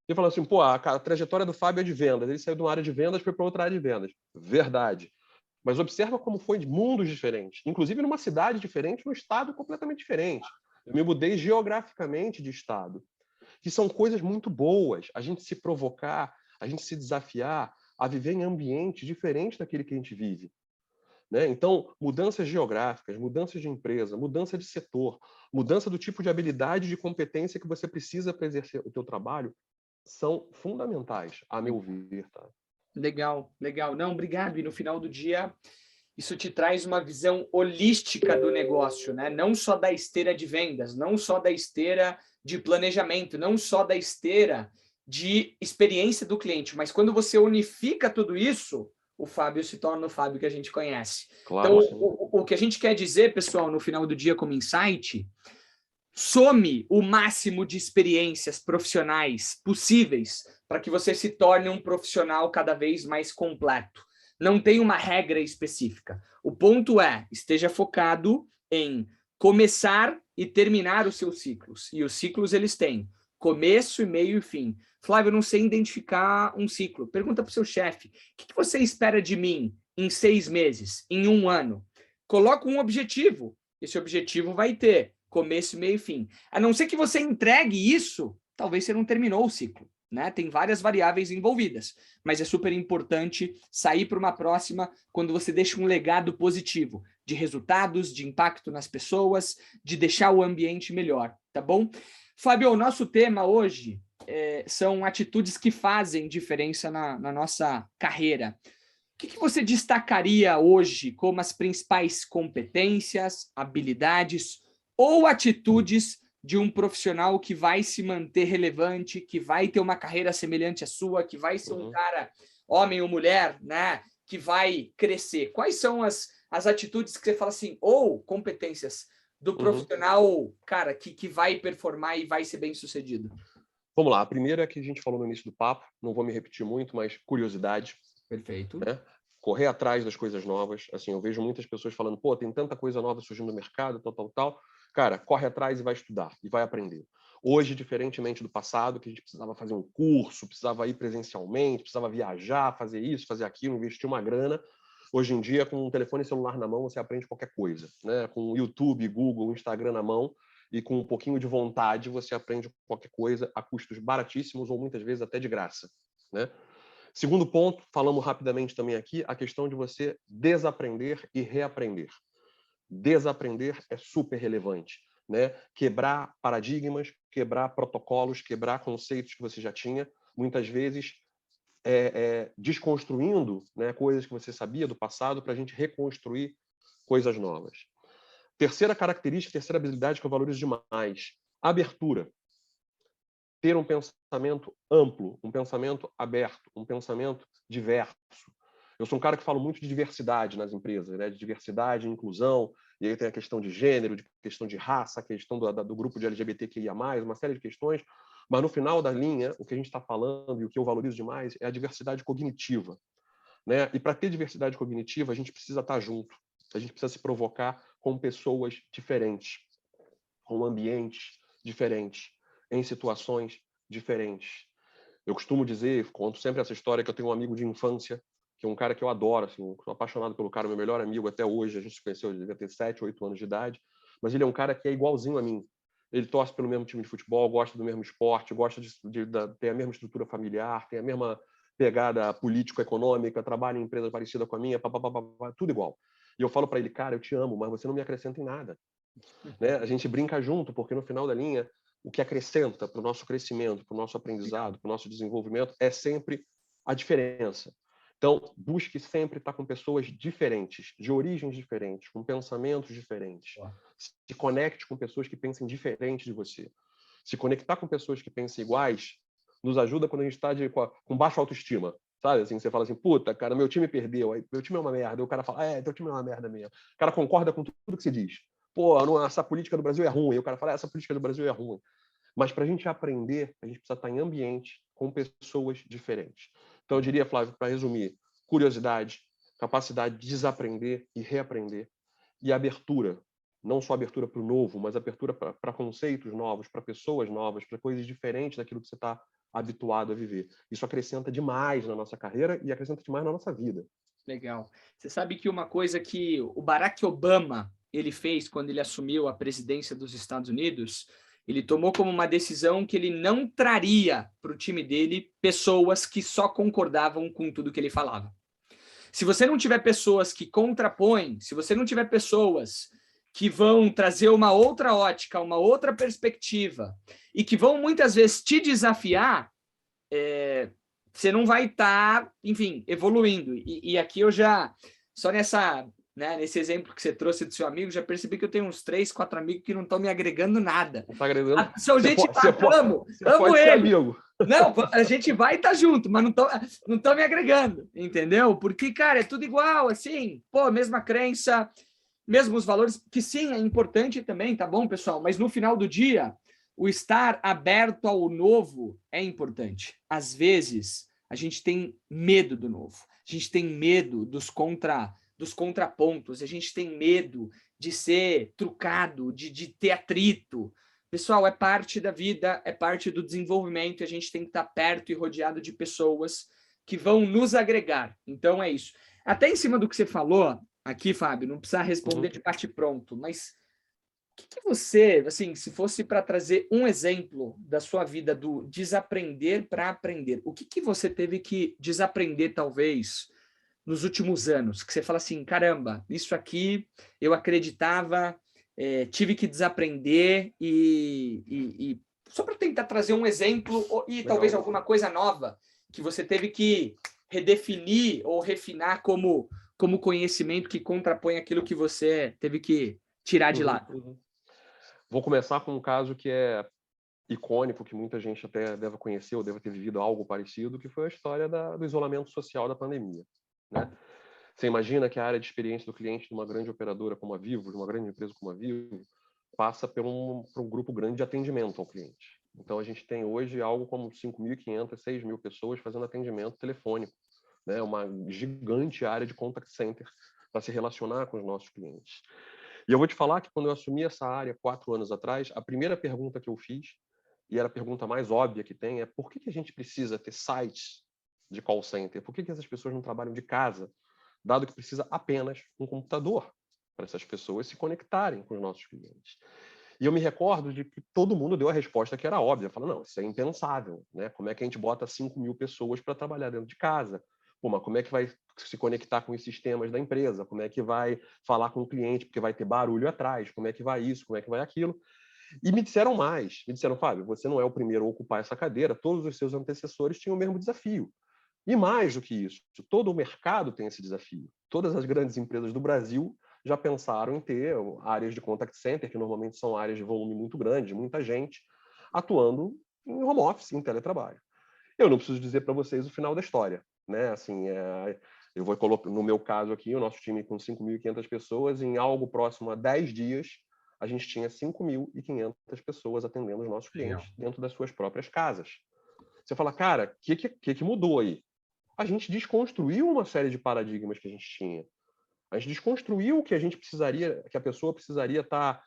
Você fala assim, pô, a trajetória do Fábio é de vendas, ele saiu de uma área de vendas e foi para outra área de vendas. Verdade. Mas observa como foi de mundos diferentes, inclusive numa cidade diferente, num estado completamente diferente. Eu me mudei geograficamente de estado, que são coisas muito boas. A gente se provocar, a gente se desafiar a viver em ambiente diferente daquele que a gente vive. Né? Então, mudanças geográficas, mudanças de empresa, mudança de setor, mudança do tipo de habilidade e de competência que você precisa para exercer o teu trabalho são fundamentais, a meu ver. Tá? Legal, legal. Não, obrigado. E no final do dia, isso te traz uma visão holística do negócio, né? Não só da esteira de vendas, não só da esteira de planejamento, não só da esteira de experiência do cliente, mas quando você unifica tudo isso, o Fábio se torna o Fábio que a gente conhece. Claro Então, que sim. o que a gente quer dizer, pessoal, no final do dia como insight, some o máximo de experiências profissionais possíveis para que você se torne um profissional cada vez mais completo. Não tem uma regra específica. O ponto é, esteja focado em começar e terminar os seus ciclos. E os ciclos, eles têm começo, meio e fim. Flávio, eu não sei identificar um ciclo. Pergunta para o seu chefe, o que você espera de mim em 6 meses, em 1 ano? Coloca um objetivo. Esse objetivo vai ter começo, meio e fim. A não ser que você entregue isso, talvez você não terminou o ciclo. Né? Tem várias variáveis envolvidas, mas é super importante sair para uma próxima quando você deixa um legado positivo de resultados, de impacto nas pessoas, de deixar o ambiente melhor, tá bom? Fábio, o nosso tema hoje são atitudes que fazem diferença na nossa carreira. O que você destacaria hoje como as principais competências, habilidades ou atitudes de um profissional que vai se manter relevante, que vai ter uma carreira semelhante à sua, que vai ser um cara, homem ou mulher, né, que vai crescer? Quais são as atitudes que você fala assim, ou competências do profissional, cara, que vai performar e vai ser bem sucedido? Vamos lá. A primeira é que a gente falou no início do papo, não vou me repetir muito, mas curiosidade. Perfeito. Né? Correr atrás das coisas novas. Assim, eu vejo muitas pessoas falando, pô, tem tanta coisa nova surgindo no mercado, tal. Cara, corre atrás e vai estudar, e vai aprender. Hoje, diferentemente do passado, que a gente precisava fazer um curso, precisava ir presencialmente, precisava viajar, fazer isso, fazer aquilo, investir uma grana. Hoje em dia, com um telefone celular na mão, você aprende qualquer coisa. Né? Com YouTube, Google, Instagram na mão, e com um pouquinho de vontade, você aprende qualquer coisa a custos baratíssimos ou muitas vezes até de graça. Né? Segundo ponto, falamos rapidamente também aqui, a questão de você desaprender e reaprender. Desaprender é super relevante. Né? Quebrar paradigmas, quebrar protocolos, quebrar conceitos que você já tinha, muitas vezes desconstruindo, né, coisas que você sabia do passado para a gente reconstruir coisas novas. Terceira característica, terceira habilidade que eu valorizo demais, abertura. Ter um pensamento amplo, um pensamento aberto, um pensamento diverso. Eu sou um cara que falo muito de diversidade nas empresas, né? De diversidade e inclusão, e aí tem a questão de gênero, de questão de raça, a questão do grupo de LGBTQIA+, uma série de questões, mas no final da linha, o que a gente está falando e o que eu valorizo demais é a diversidade cognitiva. né? E para ter diversidade cognitiva, a gente precisa estar junto. A gente precisa se provocar com pessoas diferentes, com ambientes diferentes, em situações diferentes. Eu costumo dizer, conto sempre essa história, que eu tenho um amigo de infância, que é um cara que eu adoro, assim, sou apaixonado pelo cara, meu melhor amigo até hoje, a gente se conheceu, ele devia ter 7, 8 anos de idade, mas ele é um cara que é igualzinho a mim. Ele torce pelo mesmo time de futebol, gosta do mesmo esporte, gosta de ter a mesma estrutura familiar, tem a mesma pegada político-econômica, trabalha em empresa parecida com a minha, tudo igual. E eu falo para ele, cara, eu te amo, mas você não me acrescenta em nada. Né? A gente brinca junto, porque no final da linha, o que acrescenta para o nosso crescimento, para o nosso aprendizado, para o nosso desenvolvimento, é sempre a diferença. Então, busque sempre estar com pessoas diferentes, de origens diferentes, com pensamentos diferentes. Se conecte com pessoas que pensem diferente de você. Se conectar com pessoas que pensem iguais nos ajuda quando a gente está com baixa autoestima. Sabe? Assim, você fala assim, puta, cara, meu time perdeu, aí, meu time é uma merda. Aí o cara fala, teu time é uma merda mesmo. O cara concorda com tudo que se diz. Pô, essa política do Brasil é ruim. Aí o cara fala, essa política do Brasil é ruim. Mas para a gente aprender, a gente precisa estar em ambiente com pessoas diferentes. Então, eu diria, Flávio, para resumir, curiosidade, capacidade de desaprender e reaprender, e abertura. Não só abertura para o novo, mas abertura para conceitos novos, para pessoas novas, para coisas diferentes daquilo que você está habituado a viver. Isso acrescenta demais na nossa carreira e acrescenta demais na nossa vida. Legal. Você sabe que uma coisa que o Barack Obama ele fez quando ele assumiu a presidência dos Estados Unidos, ele tomou como uma decisão que ele não traria para o time dele pessoas que só concordavam com tudo que ele falava. Se você não tiver pessoas que contrapõem, se você não tiver pessoas que vão trazer uma outra ótica, uma outra perspectiva, e que vão muitas vezes te desafiar, você não vai estar, enfim, evoluindo. E aqui eu já, só nesse exemplo que você trouxe do seu amigo, já percebi que eu tenho uns 3, 4 amigos que não estão me agregando nada. Não tá agregando? São gente bacana, amo pode ele. Ser amigo. Não, a gente vai estar junto, mas não estão me agregando, entendeu? Porque, cara, é tudo igual, assim, pô, mesma crença, mesmos valores, que sim, é importante também, tá bom, pessoal? Mas no final do dia, o estar aberto ao novo é importante. Às vezes, a gente tem medo do novo, a gente tem medo dos contrapontos, a gente tem medo de ser trucado, de ter atrito. Pessoal, é parte da vida, é parte do desenvolvimento, e a gente tem que estar perto e rodeado de pessoas que vão nos agregar. Então, é isso. Até em cima do que você falou aqui, Fábio, não precisa responder de bate-pronto, mas o que você, assim, se fosse para trazer um exemplo da sua vida do desaprender para aprender, o que você teve que desaprender, talvez, nos últimos anos? Que você fala assim, caramba, isso aqui eu acreditava, tive que desaprender e só para tentar trazer um exemplo e Legal. talvez alguma coisa nova que você teve que redefinir ou refinar como conhecimento que contrapõe aquilo que você teve que tirar de lado. Vou começar com um caso que é icônico, que muita gente até deve conhecer ou deve ter vivido algo parecido, que foi a história do isolamento social da pandemia. Né? Você imagina que a área de experiência do cliente de uma grande operadora como a Vivo, de uma grande empresa como a Vivo, passa por um grupo grande de atendimento ao cliente. Então, a gente tem hoje algo como 5.500, 6.000 pessoas fazendo atendimento telefônico, né? Uma gigante área de contact center para se relacionar com os nossos clientes. E eu vou te falar que quando eu assumi essa área 4 anos atrás, a primeira pergunta que eu fiz, e era a pergunta mais óbvia que tem, é por que a gente precisa ter sites de call center? Por que essas pessoas não trabalham de casa, dado que precisa apenas um computador para essas pessoas se conectarem com os nossos clientes? E eu me recordo de que todo mundo deu a resposta que era óbvia. Falou, não, isso é impensável, né? Como é que a gente bota 5.000 pessoas para trabalhar dentro de casa? Pô, mas como é que vai se conectar com os sistemas da empresa? Como é que vai falar com o cliente? Porque vai ter barulho atrás. Como é que vai isso? Como é que vai aquilo? E me disseram mais. Me disseram, Fábio, você não é o primeiro a ocupar essa cadeira. Todos os seus antecessores tinham o mesmo desafio. E mais do que isso, todo o mercado tem esse desafio. Todas as grandes empresas do Brasil já pensaram em ter áreas de contact center, que normalmente são áreas de volume muito grande, muita gente, atuando em home office, em teletrabalho. Eu não preciso dizer para vocês o final da história, né? Assim, eu vou colocar, no meu caso aqui, o nosso time com 5.500 pessoas, em algo próximo a 10 dias, a gente tinha 5.500 pessoas atendendo os nossos clientes dentro das suas próprias casas. Você fala, cara, o que mudou aí? a gente desconstruiu uma série de paradigmas que a gente tinha. A gente desconstruiu que a gente precisaria, que a pessoa precisaria estar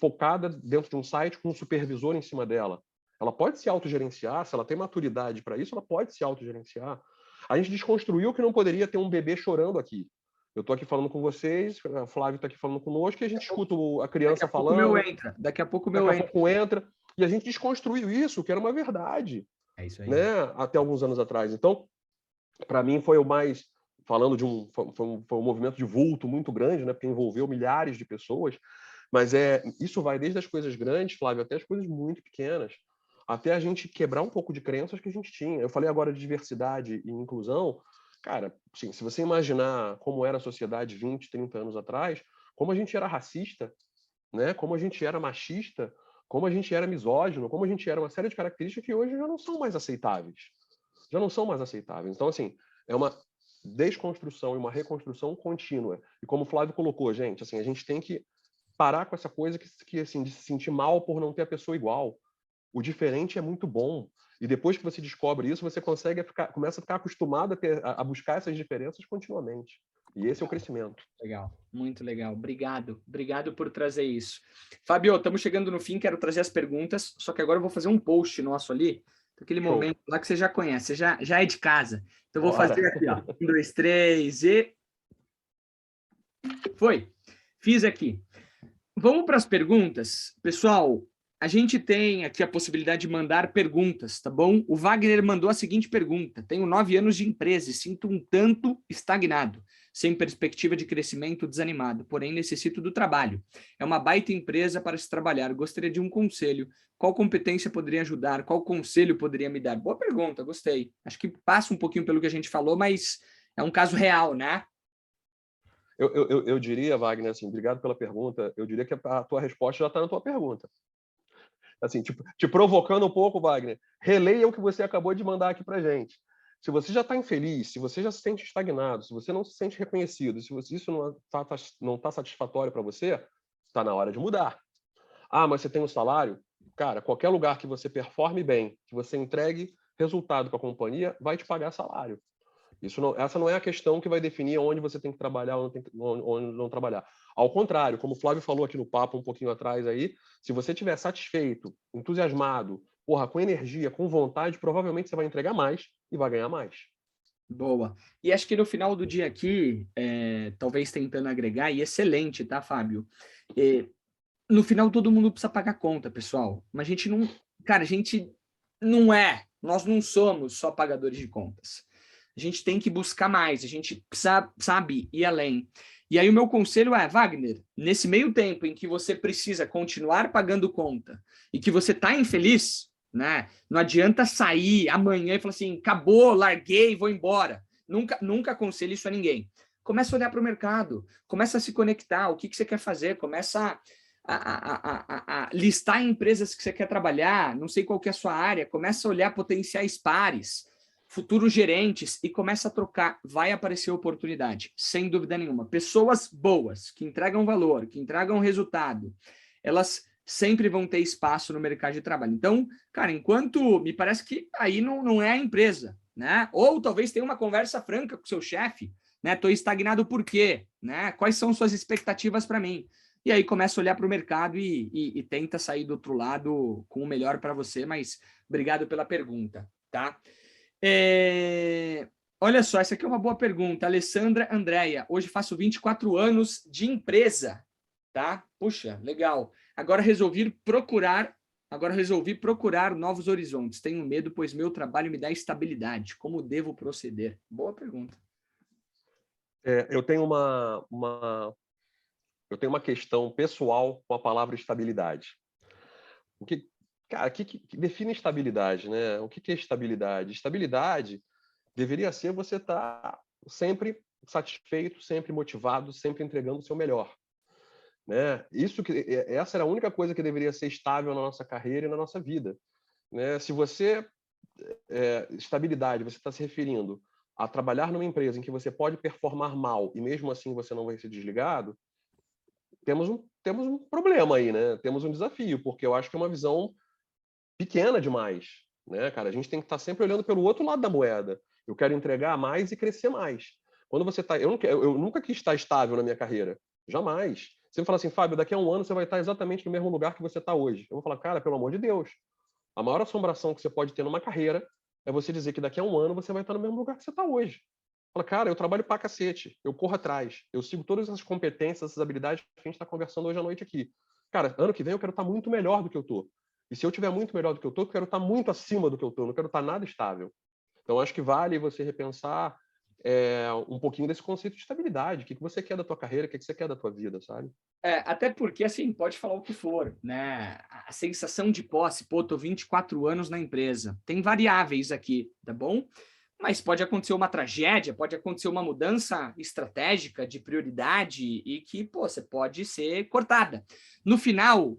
focada dentro de um site com um supervisor em cima dela. Ela pode se autogerenciar, se ela tem maturidade para isso, ela pode se autogerenciar. A gente desconstruiu que não poderia ter um bebê chorando aqui. Eu estou aqui falando com vocês, o Flávio está aqui falando conosco, e a gente escuta a criança falando. Daqui a pouco o Daqui meu a entra. pouco entra. E a gente desconstruiu isso, que era uma verdade. É isso aí. Né? Até alguns anos atrás. Então, para mim, foi o mais. Falando de foi um movimento de vulto muito grande, né? Porque envolveu milhares de pessoas. Mas isso vai desde as coisas grandes, Flávio, até as coisas muito pequenas. Até a gente quebrar um pouco de crenças que a gente tinha. Eu falei agora de diversidade e inclusão. Cara, assim, se você imaginar como era a sociedade 20, 30 anos atrás, como a gente era racista, né? Como a gente era machista, como a gente era misógino, como a gente era uma série de características que hoje já não são mais aceitáveis. Já não são mais aceitáveis. Então, assim, é uma desconstrução e uma reconstrução contínua. E como o Flávio colocou, gente, assim, a gente tem que parar com essa coisa que assim, de se sentir mal por não ter a pessoa igual. O diferente é muito bom. E depois que você descobre isso, você começa a ficar acostumado a buscar essas diferenças continuamente. E esse é o crescimento. Legal, muito legal. Obrigado por trazer isso. Fábio, estamos chegando no fim, quero trazer as perguntas, só que agora eu vou fazer um post nosso ali, aquele Show. momento lá que você já conhece, você já é de casa. Então eu vou Bora. fazer aqui, ó. 1, 2, 3 e... Foi. Fiz aqui. Vamos para as perguntas. Pessoal, a gente tem aqui a possibilidade de mandar perguntas, tá bom? O Wagner mandou a seguinte pergunta. Tenho 9 anos de empresa e sinto um tanto estagnado, sem perspectiva de crescimento, desanimado, porém necessito do trabalho. É uma baita empresa para se trabalhar. Gostaria de um conselho. Qual competência poderia ajudar? Qual conselho poderia me dar? Boa pergunta, gostei. Acho que passa um pouquinho pelo que a gente falou, mas é um caso real, né? Eu diria, Wagner, assim, obrigado pela pergunta, eu diria que a tua resposta já está na tua pergunta. Assim, te provocando um pouco, Wagner, releia o que você acabou de mandar aqui para gente. Se você já está infeliz, se você já se sente estagnado, se você não se sente reconhecido, se isso não está satisfatório para você, está na hora de mudar. Ah, mas você tem um salário? Cara, qualquer lugar que você performe bem, que você entregue resultado para a companhia, vai te pagar salário. Essa não é a questão que vai definir onde você tem que trabalhar ou onde não trabalhar. Ao contrário, como o Flávio falou aqui no papo um pouquinho atrás aí, se você estiver satisfeito, entusiasmado, com energia, com vontade, provavelmente você vai entregar mais e vai ganhar mais. Boa. E acho que no final do dia aqui, talvez tentando agregar, e excelente, tá, Fábio? No final todo mundo precisa pagar conta, pessoal. Mas a gente não... Cara, a gente não nós não somos só pagadores de contas. A gente tem que buscar mais, a gente precisa, sabe, ir além. E aí o meu conselho é, Wagner, nesse meio tempo em que você precisa continuar pagando conta e que você está infeliz, né? Não adianta sair amanhã e falar assim, acabou, larguei, vou embora. Nunca aconselho isso a ninguém. Começa a olhar para o mercado, começa a se conectar, o que você quer fazer, começa a listar empresas que você quer trabalhar, não sei qual que é a sua área, começa a olhar potenciais pares, futuros gerentes e começa a trocar, vai aparecer oportunidade, sem dúvida nenhuma. Pessoas boas, que entregam valor, que entregam resultado, elas sempre vão ter espaço no mercado de trabalho. Então, cara, enquanto me parece que aí não é a empresa, né? Ou talvez tenha uma conversa franca com o seu chefe, né? Estou estagnado por quê? Né? Quais são suas expectativas para mim? E aí começa a olhar para o mercado e tenta sair do outro lado com o melhor para você, mas obrigado pela pergunta, tá? Olha só, essa aqui é uma boa pergunta. Alessandra Andréia, hoje faço 24 anos de empresa, tá? Puxa, legal. Agora resolvi procurar novos horizontes. Tenho medo, pois meu trabalho me dá estabilidade. Como devo proceder? Boa pergunta. Eu tenho uma questão pessoal com a palavra estabilidade. Cara, o que define estabilidade, né? O que é estabilidade? Estabilidade deveria ser você estar sempre satisfeito, sempre motivado, sempre entregando o seu melhor, né? Essa era a única coisa que deveria ser estável na nossa carreira e na nossa vida, né? Se você estabilidade, você está se referindo a trabalhar numa empresa em que você pode performar mal e mesmo assim você não vai ser desligado, temos um problema aí, né? Temos um desafio, porque eu acho que é uma visão pequena demais, né, cara? A gente tem que estar sempre olhando pelo outro lado da moeda. Eu quero entregar mais e crescer mais. Quando você está... Eu nunca quis estar estável na minha carreira. Jamais. Você me fala assim, Fábio, daqui a um ano você vai estar exatamente no mesmo lugar que você está hoje. Eu vou falar, cara, pelo amor de Deus. A maior assombração que você pode ter numa carreira é você dizer que daqui a um ano você vai estar no mesmo lugar que você está hoje. Fala, cara, eu trabalho pra cacete, eu corro atrás, eu sigo todas essas competências, essas habilidades que a gente está conversando hoje à noite aqui. Cara, ano que vem eu quero estar muito melhor do que eu tô. E se eu tiver muito melhor do que eu tô, eu quero estar muito acima do que eu tô, não quero estar nada estável. Então, acho que vale você repensar um pouquinho desse conceito de estabilidade. O que você quer da tua carreira, o que você quer da tua vida, sabe? Até porque, assim, pode falar o que for, né? A sensação de posse, pô, tô 24 anos na empresa. Tem variáveis aqui, tá bom? Mas pode acontecer uma tragédia, pode acontecer uma mudança estratégica de prioridade e que, pô, você pode ser cortada. No final,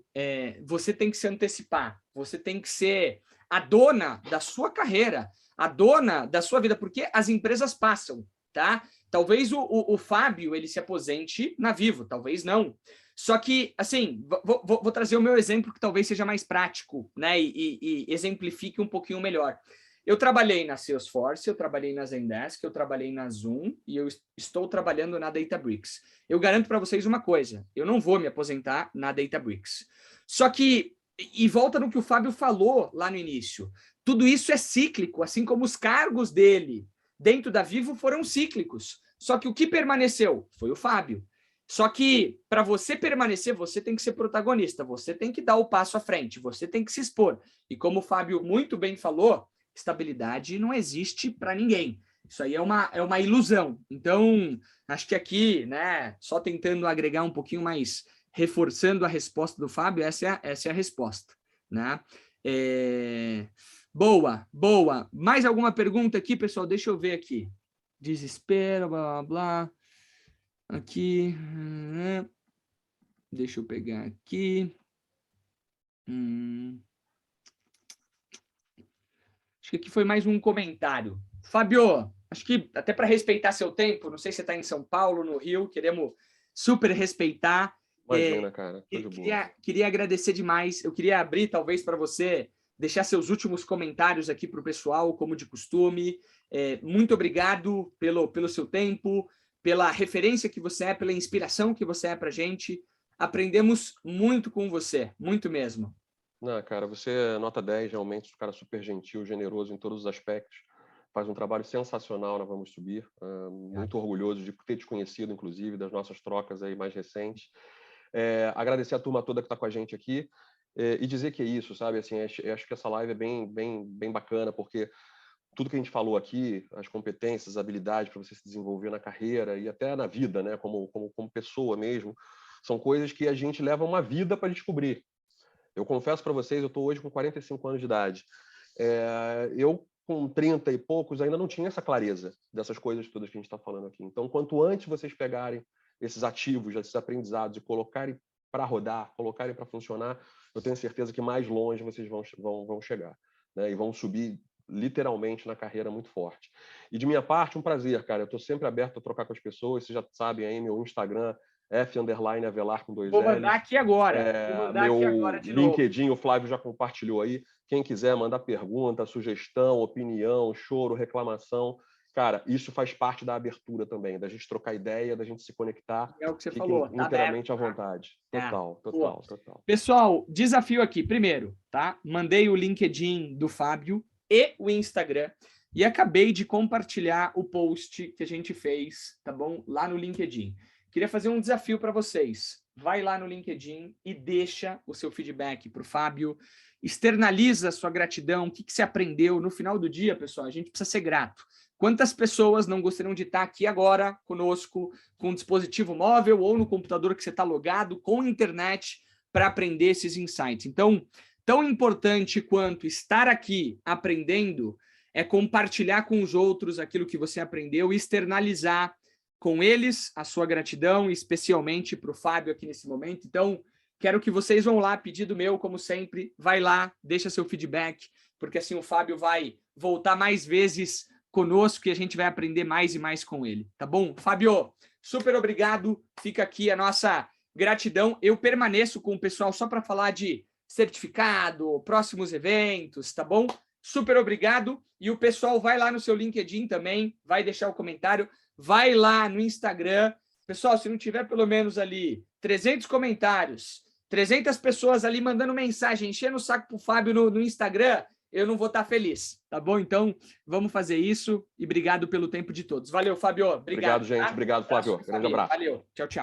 você tem que se antecipar, você tem que ser a dona da sua carreira, a dona da sua vida, porque as empresas passam, tá? Talvez o Fábio ele se aposente na Vivo, talvez não. Só que, assim, vou trazer o meu exemplo que talvez seja mais prático, né? E exemplifique um pouquinho melhor. Eu trabalhei na Salesforce, eu trabalhei na Zendesk, eu trabalhei na Zoom e eu estou trabalhando na Databricks. Eu garanto para vocês uma coisa, eu não vou me aposentar na Databricks. Só que, e volta no que o Fábio falou lá no início, tudo isso é cíclico, assim como os cargos dele dentro da Vivo foram cíclicos. Só que o que permaneceu foi o Fábio. Só que para você permanecer, você tem que ser protagonista, você tem que dar o passo à frente, você tem que se expor. E como o Fábio muito bem falou, estabilidade não existe para ninguém. Isso aí é uma ilusão. Então, acho que aqui, né, só tentando agregar um pouquinho mais, reforçando a resposta do Fábio, essa é a resposta, né? Boa, boa. Mais alguma pergunta aqui, pessoal? Deixa eu ver aqui. Desespero, blá, blá, blá. Aqui. Deixa eu pegar aqui. Acho que aqui foi mais um comentário. Fábio, acho que até para respeitar seu tempo, não sei se você está em São Paulo, no Rio, queremos super respeitar. Imagina, cara. Tô de boa. Queria agradecer demais. Eu queria abrir, talvez, para você deixar seus últimos comentários aqui para o pessoal, como de costume. Muito obrigado pelo seu tempo, pela referência que você é, pela inspiração que você é para a gente. Aprendemos muito com você, muito mesmo. Não, cara, você é nota 10, realmente, um cara super gentil, generoso em todos os aspectos. Faz um trabalho sensacional na Vamos Subir. Muito orgulhoso de ter te conhecido, inclusive, das nossas trocas aí mais recentes. Agradecer a turma toda que está com a gente aqui e dizer que é isso, sabe? Assim, acho que essa live é bem bacana, porque tudo que a gente falou aqui, as competências, as habilidades para você se desenvolver na carreira e até na vida, né? Como pessoa mesmo, são coisas que a gente leva uma vida para descobrir. Eu confesso para vocês, eu estou hoje com 45 anos de idade. Eu, com 30 e poucos, ainda não tinha essa clareza dessas coisas todas que a gente está falando aqui. Então, quanto antes vocês pegarem esses ativos, esses aprendizados e colocarem para rodar, colocarem para funcionar, eu tenho certeza que mais longe vocês vão chegar, né? E vão subir literalmente na carreira muito forte. E de minha parte, um prazer, cara. Eu estou sempre aberto a trocar com as pessoas. Vocês já sabem aí, meu Instagram, F_Avelar com 2 L's. Vou mandar aqui agora. Meu LinkedIn, o Flávio já compartilhou aí. Quem quiser mandar pergunta, sugestão, opinião, choro, reclamação, cara, isso faz parte da abertura também, da gente trocar ideia, da gente se conectar. É o que você falou. Tá inteiramente à vontade. Total. Pessoal, desafio aqui. Primeiro, tá? Mandei o LinkedIn do Fábio e o Instagram e acabei de compartilhar o post que a gente fez, tá bom? Lá no LinkedIn. Queria fazer um desafio para vocês. Vai lá no LinkedIn e deixa o seu feedback para o Fábio. Externaliza a sua gratidão. O que você aprendeu? No final do dia, pessoal, a gente precisa ser grato. Quantas pessoas não gostariam de estar aqui agora conosco, com um dispositivo móvel ou no computador que você está logado, com internet, para aprender esses insights? Então, tão importante quanto estar aqui aprendendo é compartilhar com os outros aquilo que você aprendeu e externalizar com eles a sua gratidão, especialmente para o Fábio aqui nesse momento. Então, quero que vocês vão lá, pedido meu, como sempre, vai lá, deixa seu feedback, porque assim o Fábio vai voltar mais vezes conosco e a gente vai aprender mais e mais com ele, tá bom? Fábio, super obrigado, fica aqui a nossa gratidão. Eu permaneço com o pessoal só para falar de certificado, próximos eventos, tá bom? super obrigado. E o pessoal vai lá no seu LinkedIn também, vai deixar o comentário, vai lá no Instagram. Pessoal, se não tiver pelo menos ali 300 comentários, 300 pessoas ali mandando mensagem, enchendo o saco pro Fábio no Instagram, eu não vou estar feliz, tá bom? Então, vamos fazer isso e obrigado pelo tempo de todos. Valeu, Fábio. Obrigado, gente. Tá? Obrigado, Flávio. Grande abraço. Valeu. Tchau, tchau.